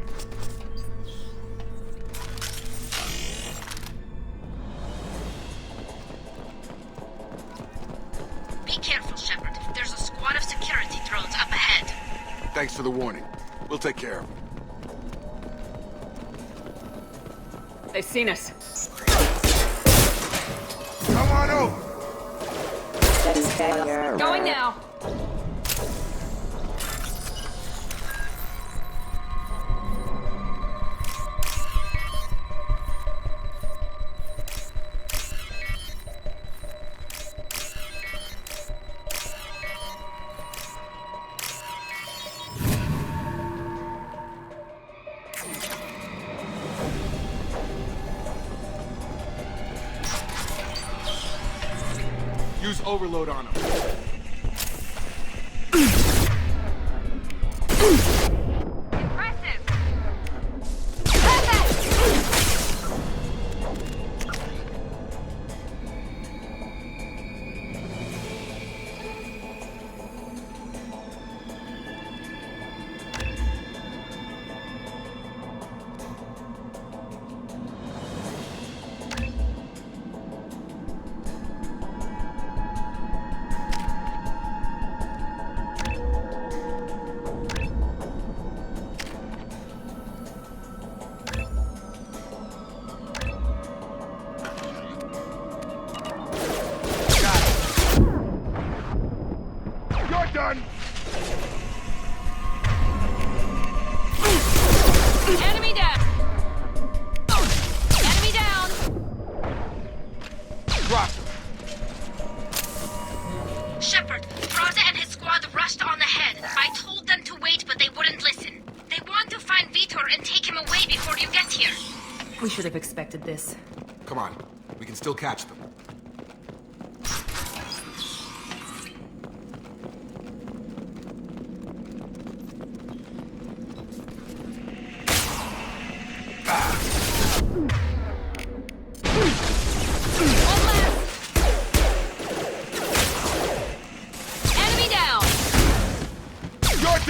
Speaker 13: Be careful, Shepard. There's a squad of security drones up ahead.
Speaker 3: Thanks for the warning. We'll take care of them.
Speaker 5: They've seen us.
Speaker 3: Come on over!
Speaker 1: Going now!
Speaker 3: Use overload on them.
Speaker 1: Impressive!
Speaker 3: Done!
Speaker 1: Enemy down! Enemy down!
Speaker 3: Drop!
Speaker 13: Shepard, Praza and his squad rushed on ahead. I told them to wait, but they wouldn't listen. They want to find Vitor and take him away before you get here.
Speaker 1: We should have expected this.
Speaker 3: Come on. We can still catch them. Ah.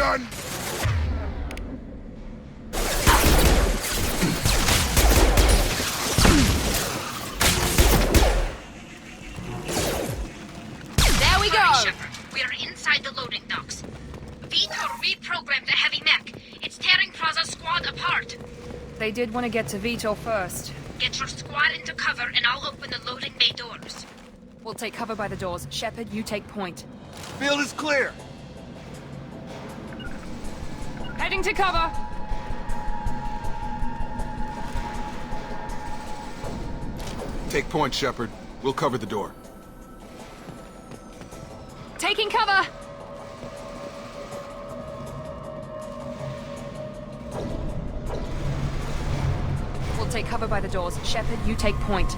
Speaker 3: done!
Speaker 1: There we go!
Speaker 13: Shepard, we are inside the loading docks. Vitor reprogrammed the heavy mech. It's tearing Praza's squad apart.
Speaker 1: They did want to get to Vitor first.
Speaker 13: Get your squad into cover and I'll open the loading bay doors.
Speaker 1: We'll take cover by the doors. Shepard, you take point.
Speaker 6: Field is clear.
Speaker 1: Heading to cover!
Speaker 3: Take point, Shepard. We'll cover the door.
Speaker 1: Taking cover! We'll take cover by the doors. Shepard, you take point.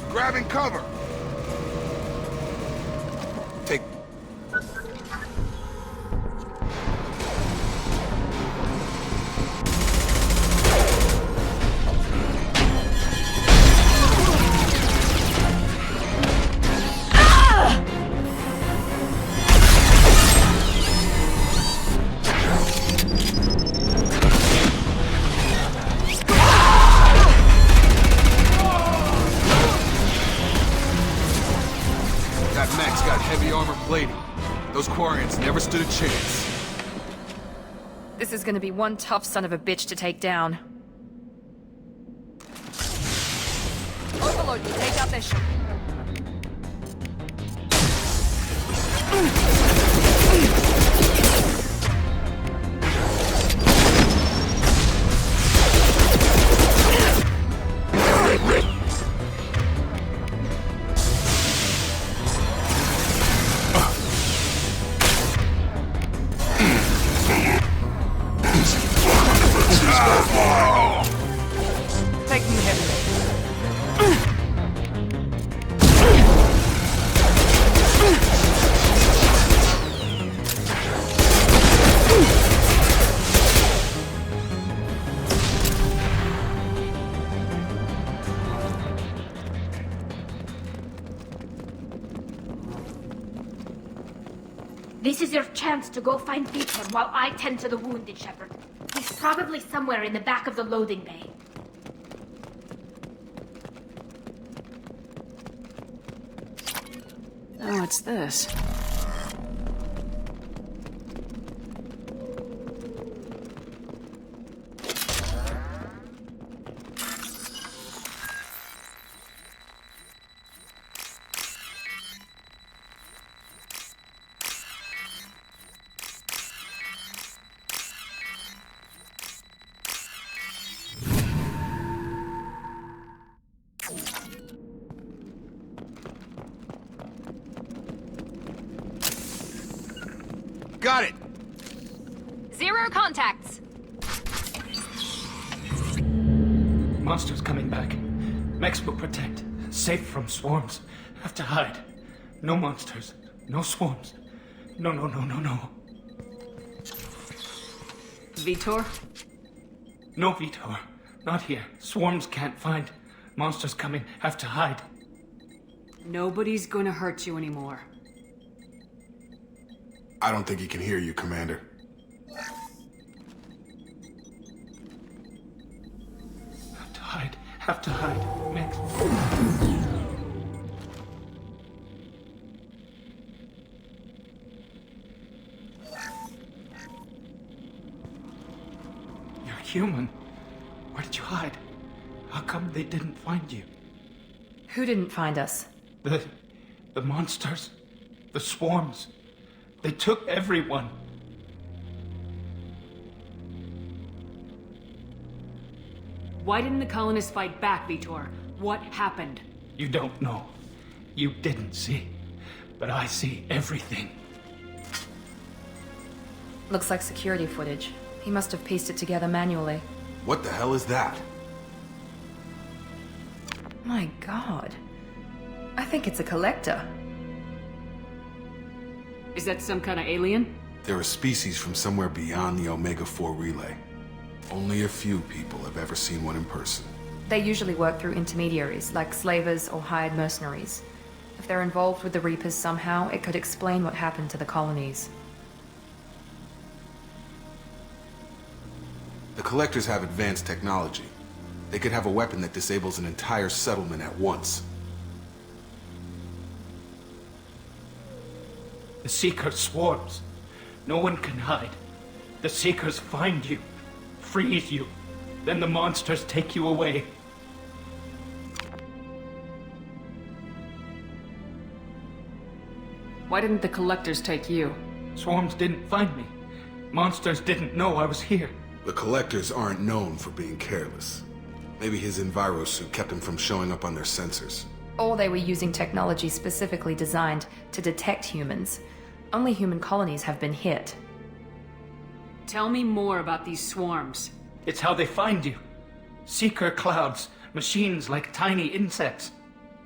Speaker 3: Grabbing cover! Take... That mech's got heavy armor plating. Those Quarians never stood a chance.
Speaker 1: This is gonna be one tough son of a bitch to take down. Overlord will take out their ship. Taking heavily.
Speaker 13: This is your chance to go find Vitor while I tend to the wounded, Shepard. He's probably somewhere in the back of the loading bay.
Speaker 5: Oh, it's this.
Speaker 3: Got it!
Speaker 1: 0 contacts!
Speaker 12: Monsters coming back. Mechs will protect. Safe from swarms. Have to hide. No monsters. No swarms. No.
Speaker 5: Vitor?
Speaker 12: No, Vitor. Not here. Swarms can't find. Monsters coming. Have to hide.
Speaker 5: Nobody's gonna hurt you anymore.
Speaker 3: I don't think he can hear you, Commander.
Speaker 12: Have to hide. Mechs. human. Where did you hide? How come they didn't find you?
Speaker 1: Who didn't find us?
Speaker 12: The monsters. The swarms. They took everyone.
Speaker 5: Why didn't the colonists fight back, Vitor? What happened?
Speaker 12: You don't know. You didn't see. But I see everything.
Speaker 1: Looks like security footage. He must have pieced it together manually.
Speaker 3: What the hell is that?
Speaker 1: My god. I think it's a collector.
Speaker 5: Is that some kind of alien?
Speaker 3: They're a species from somewhere beyond the Omega-4 relay. Only a few people have ever seen one in person.
Speaker 1: They usually work through intermediaries, like slavers or hired mercenaries. If they're involved with the Reapers somehow, it could explain what happened to the colonies.
Speaker 3: The Collectors have advanced technology. They could have a weapon that disables an entire settlement at once.
Speaker 12: The Seeker swarms. No one can hide. The Seekers find you, freeze you, then the monsters take you away.
Speaker 5: Why didn't the collectors take you?
Speaker 12: Swarms didn't find me. Monsters didn't know I was here.
Speaker 3: The Collectors aren't known for being careless. Maybe his Enviro suit kept him from showing up on their sensors.
Speaker 1: Or they were using technology specifically designed to detect humans. Only human colonies have been hit.
Speaker 5: Tell me more about these swarms.
Speaker 12: It's how they find you. Seeker clouds, machines like tiny insects.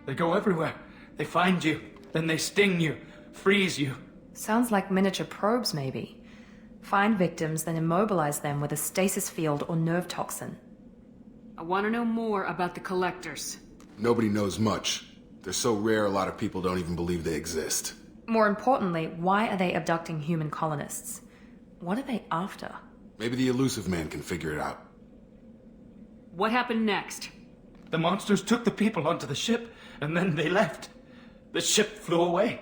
Speaker 12: They go everywhere. They find you, then they sting you, freeze you.
Speaker 1: Sounds like miniature probes, maybe. Find victims, then immobilize them with a stasis field or nerve toxin.
Speaker 5: I want to know more about the collectors.
Speaker 3: Nobody knows much. They're so rare, a lot of people don't even believe they exist.
Speaker 1: More importantly, why are they abducting human colonists? What are they after?
Speaker 3: Maybe the Elusive Man can figure it out.
Speaker 5: What happened next?
Speaker 12: The monsters took the people onto the ship, and then they left. The ship flew away.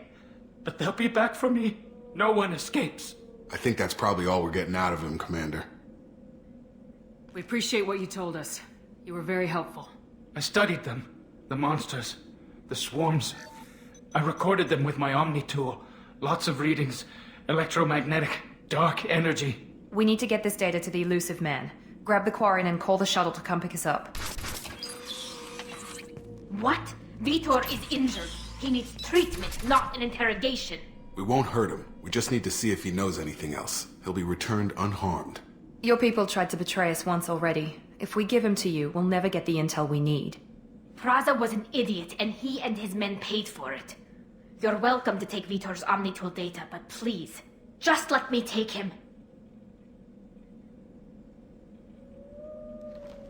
Speaker 12: But they'll be back for me. No one escapes.
Speaker 3: I think that's probably all we're getting out of him, Commander.
Speaker 5: We appreciate what you told us. You were very helpful.
Speaker 12: I studied them. The monsters. The swarms. I recorded them with my Omni tool. Lots of readings. Electromagnetic. Dark energy.
Speaker 1: We need to get this data to the Elusive Man. Grab the Quarian and call the shuttle to come pick us up.
Speaker 13: What? Vitor is injured. He needs treatment, not an interrogation.
Speaker 3: We won't hurt him. We just need to see if he knows anything else. He'll be returned unharmed.
Speaker 1: Your people tried to betray us once already. If we give him to you, we'll never get the intel we need.
Speaker 13: Praza was an idiot, and he and his men paid for it. You're welcome to take Vitor's Omnitool data, but please, just let me take him.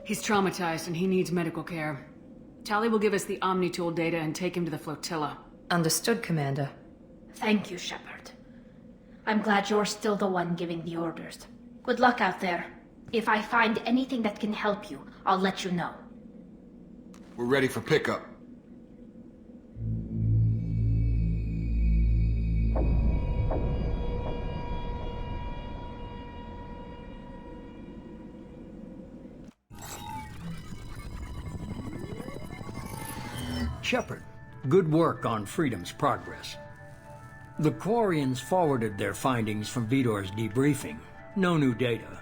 Speaker 5: He's traumatized and he needs medical care. Tali will give us the Omnitool data and take him to the flotilla.
Speaker 1: Understood, Commander.
Speaker 13: Thank you, Shepard. I'm glad you're still the one giving the orders. Good luck out there. If I find anything that can help you, I'll let you know.
Speaker 3: We're ready for pickup.
Speaker 2: Shepard, good work on Freedom's progress. The Quarians forwarded their findings from Vitor's debriefing. No new data,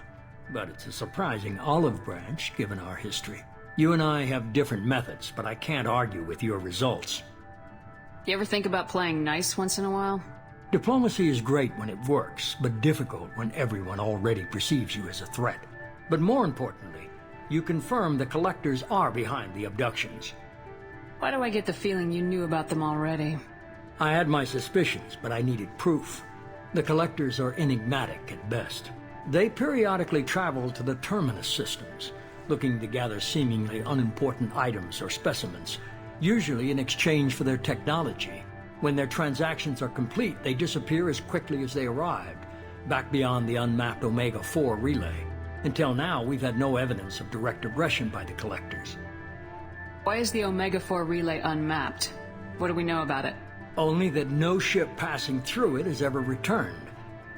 Speaker 2: but it's a surprising olive branch given our history. You and I have different methods, but I can't argue with your results.
Speaker 5: You ever think about playing nice once in a while?
Speaker 2: Diplomacy is great when it works, but difficult when everyone already perceives you as a threat. But more importantly, you confirm the Collectors are behind the abductions.
Speaker 5: Why do I get the feeling you knew about them already?
Speaker 2: I had my suspicions, but I needed proof. The Collectors are enigmatic at best. They periodically travel to the Terminus systems, looking to gather seemingly unimportant items or specimens, usually in exchange for their technology. When their transactions are complete, they disappear as quickly as they arrived, back beyond the unmapped Omega-4 relay. Until now, we've had no evidence of direct aggression by the Collectors.
Speaker 5: Why is the Omega-4 relay unmapped? What do we know about it?
Speaker 2: Only that no ship passing through it has ever returned.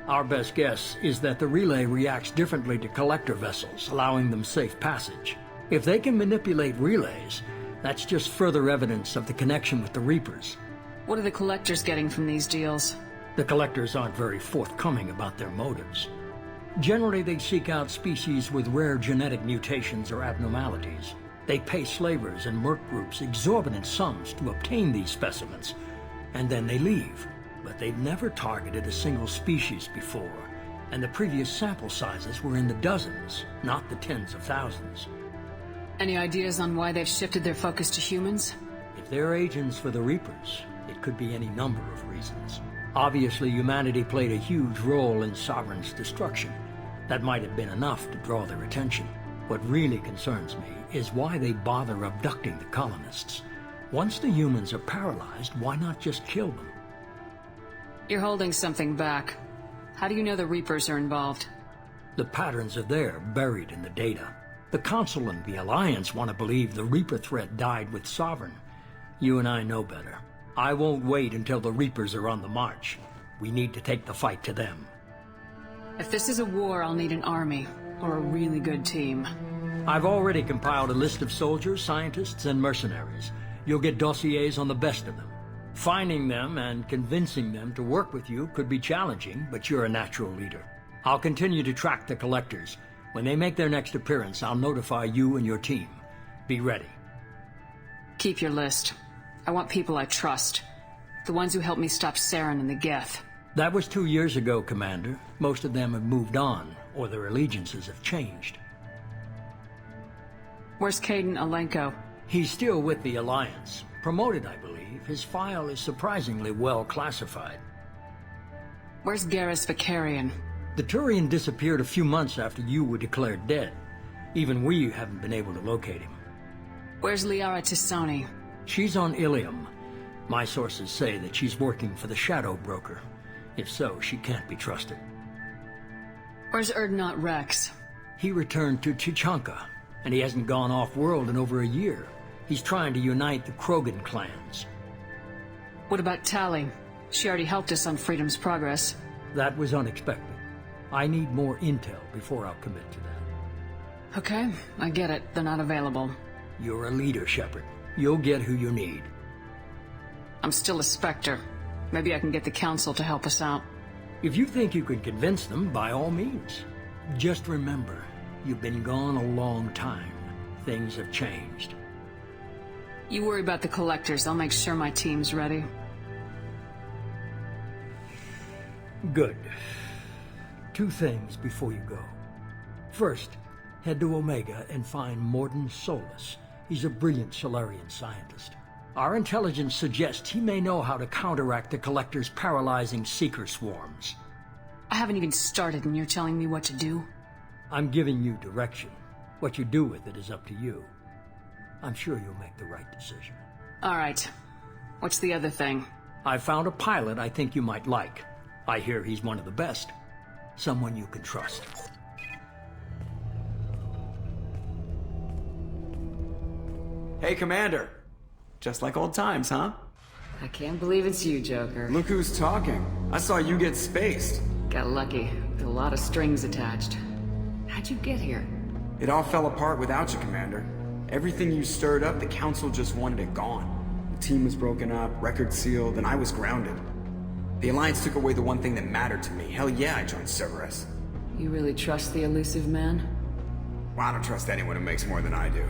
Speaker 2: Our best guess is that the relay reacts differently to collector vessels, allowing them safe passage. If they can manipulate relays, that's just further evidence of the connection with the Reapers.
Speaker 5: What are the collectors getting from these deals?
Speaker 2: The collectors aren't very forthcoming about their motives. Generally, they seek out species with rare genetic mutations or abnormalities. They pay slavers and merc groups exorbitant sums to obtain these specimens, and then they leave. But they've never targeted a single species before, and the previous sample sizes were in the dozens, not the tens of thousands.
Speaker 5: Any ideas on why they've shifted their focus to humans?
Speaker 2: If they're agents for the Reapers, it could be any number of reasons. Obviously, humanity played a huge role in Sovereign's destruction. That might have been enough to draw their attention. What really concerns me is why they bother abducting the colonists. Once the humans are paralyzed, why not just kill them?
Speaker 5: You're holding something back. How do you know the Reapers are involved?
Speaker 2: The patterns are there, buried in the data. The Council and the Alliance want to believe the Reaper threat died with Sovereign. You and I know better. I won't wait until the Reapers are on the march. We need to take the fight to them.
Speaker 5: If this is a war, I'll need an army, or a really good team.
Speaker 2: I've already compiled a list of soldiers, scientists, and mercenaries. You'll get dossiers on the best of them. Finding them and convincing them to work with you could be challenging, but you're a natural leader. I'll continue to track the collectors. When they make their next appearance, I'll notify you and your team. Be ready.
Speaker 5: Keep your list. I want people I trust. The ones who helped me stop Saren and the Geth.
Speaker 2: That was 2 years ago, Commander. Most of them have moved on, or their allegiances have changed.
Speaker 5: Where's Caden Alenko?
Speaker 2: He's still with the Alliance. Promoted, I believe. His file is surprisingly well classified.
Speaker 5: Where's Garrus Vicarian?
Speaker 2: The Turian disappeared a few months after you were declared dead. Even we haven't been able to locate him.
Speaker 5: Where's Liara Tisoni?
Speaker 2: She's on Ilium. My sources say that she's working for the Shadow Broker. If so, she can't be trusted.
Speaker 5: Where's Erdnot Rex?
Speaker 2: He returned to Chichanka, and he hasn't gone off-world in over a year. He's trying to unite the Krogan clans.
Speaker 5: What about Tali? She already helped us on Freedom's Progress.
Speaker 2: That was unexpected. I need more intel before I'll commit to that.
Speaker 5: Okay, I get it. They're not available.
Speaker 2: You're a leader, Shepard. You'll get who you need.
Speaker 5: I'm still a Spectre. Maybe I can get the Council to help us out.
Speaker 2: If you think you can convince them, by all means. Just remember, you've been gone a long time. Things have changed.
Speaker 5: You worry about the collectors. I'll make sure my team's ready.
Speaker 2: Good. 2 things before you go. First, head to Omega and find Mordin Solus. He's a brilliant Solarian scientist. Our intelligence suggests he may know how to counteract the Collector's paralyzing Seeker swarms.
Speaker 5: I haven't even started and you're telling me what to do?
Speaker 2: I'm giving you direction. What you do with it is up to you. I'm sure you'll make the right decision.
Speaker 5: All right. What's the other thing?
Speaker 2: I found a pilot I think you might like. I hear he's one of the best. Someone you can trust.
Speaker 14: Hey, Commander. Just like old times, huh?
Speaker 15: I can't believe it's you, Joker.
Speaker 14: Look who's talking. I saw you get spaced.
Speaker 15: Got lucky, with a lot of strings attached. How'd you get here?
Speaker 14: It all fell apart without you, Commander. Everything you stirred up, the Council just wanted it gone. The team was broken up, records sealed, and I was grounded. The Alliance took away the one thing that mattered to me. Hell yeah, I joined Cerberus.
Speaker 15: You really trust the elusive man?
Speaker 14: Well, I don't trust anyone who makes more than I do.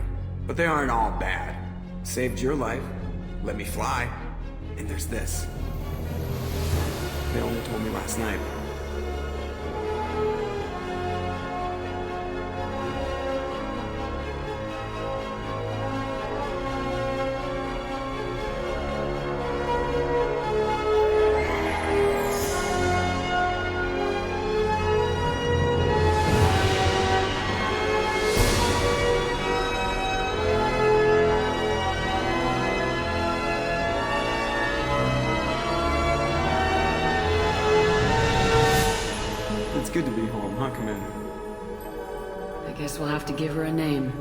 Speaker 14: But they aren't all bad. Saved your life, let me fly, and there's this. They only told me last night. It's good to be home, huh, Commander?
Speaker 15: I guess we'll have to give her a name.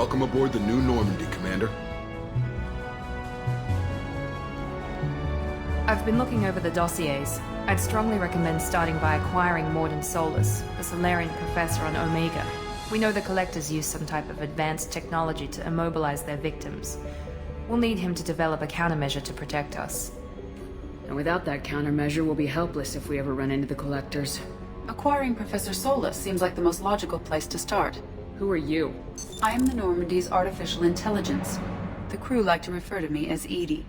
Speaker 3: Welcome aboard the new Normandy, Commander.
Speaker 1: I've been looking over the dossiers. I'd strongly recommend starting by acquiring Morden Solus, the Solarian professor on Omega. We know the Collectors use some type of advanced technology to immobilize their victims. We'll need him to develop a countermeasure to protect us.
Speaker 5: And without that countermeasure, we'll be helpless if we ever run into the Collectors.
Speaker 16: Acquiring Professor Solus seems like the most logical place to start.
Speaker 5: Who are you?
Speaker 16: I am the Normandy's artificial intelligence. The crew like to refer to me as Edie.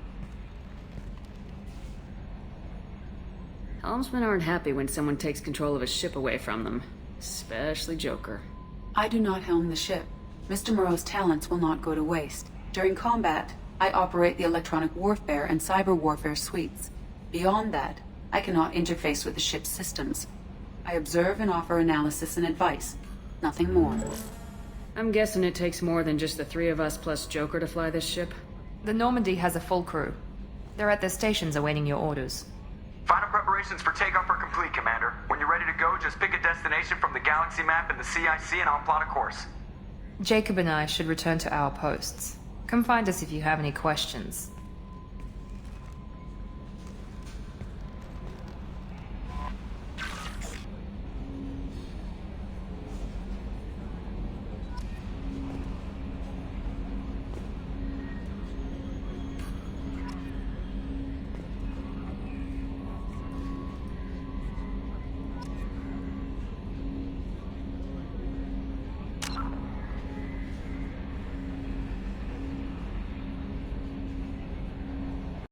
Speaker 5: Helmsmen aren't happy when someone takes control of a ship away from them. Especially Joker.
Speaker 16: I do not helm the ship. Mr. Moreau's talents will not go to waste. During combat, I operate the electronic warfare and cyber warfare suites. Beyond that, I cannot interface with the ship's systems. I observe and offer analysis and advice. Nothing more.
Speaker 5: I'm guessing it takes more than just the three of us plus Joker to fly this ship?
Speaker 1: The Normandy has a full crew. They're at their stations awaiting your orders.
Speaker 6: Final preparations for takeoff are complete, Commander. When you're ready to go, just pick a destination from the galaxy map and the CIC and I'll plot a course.
Speaker 1: Jacob and I should return to our posts. Come find us if you have any questions.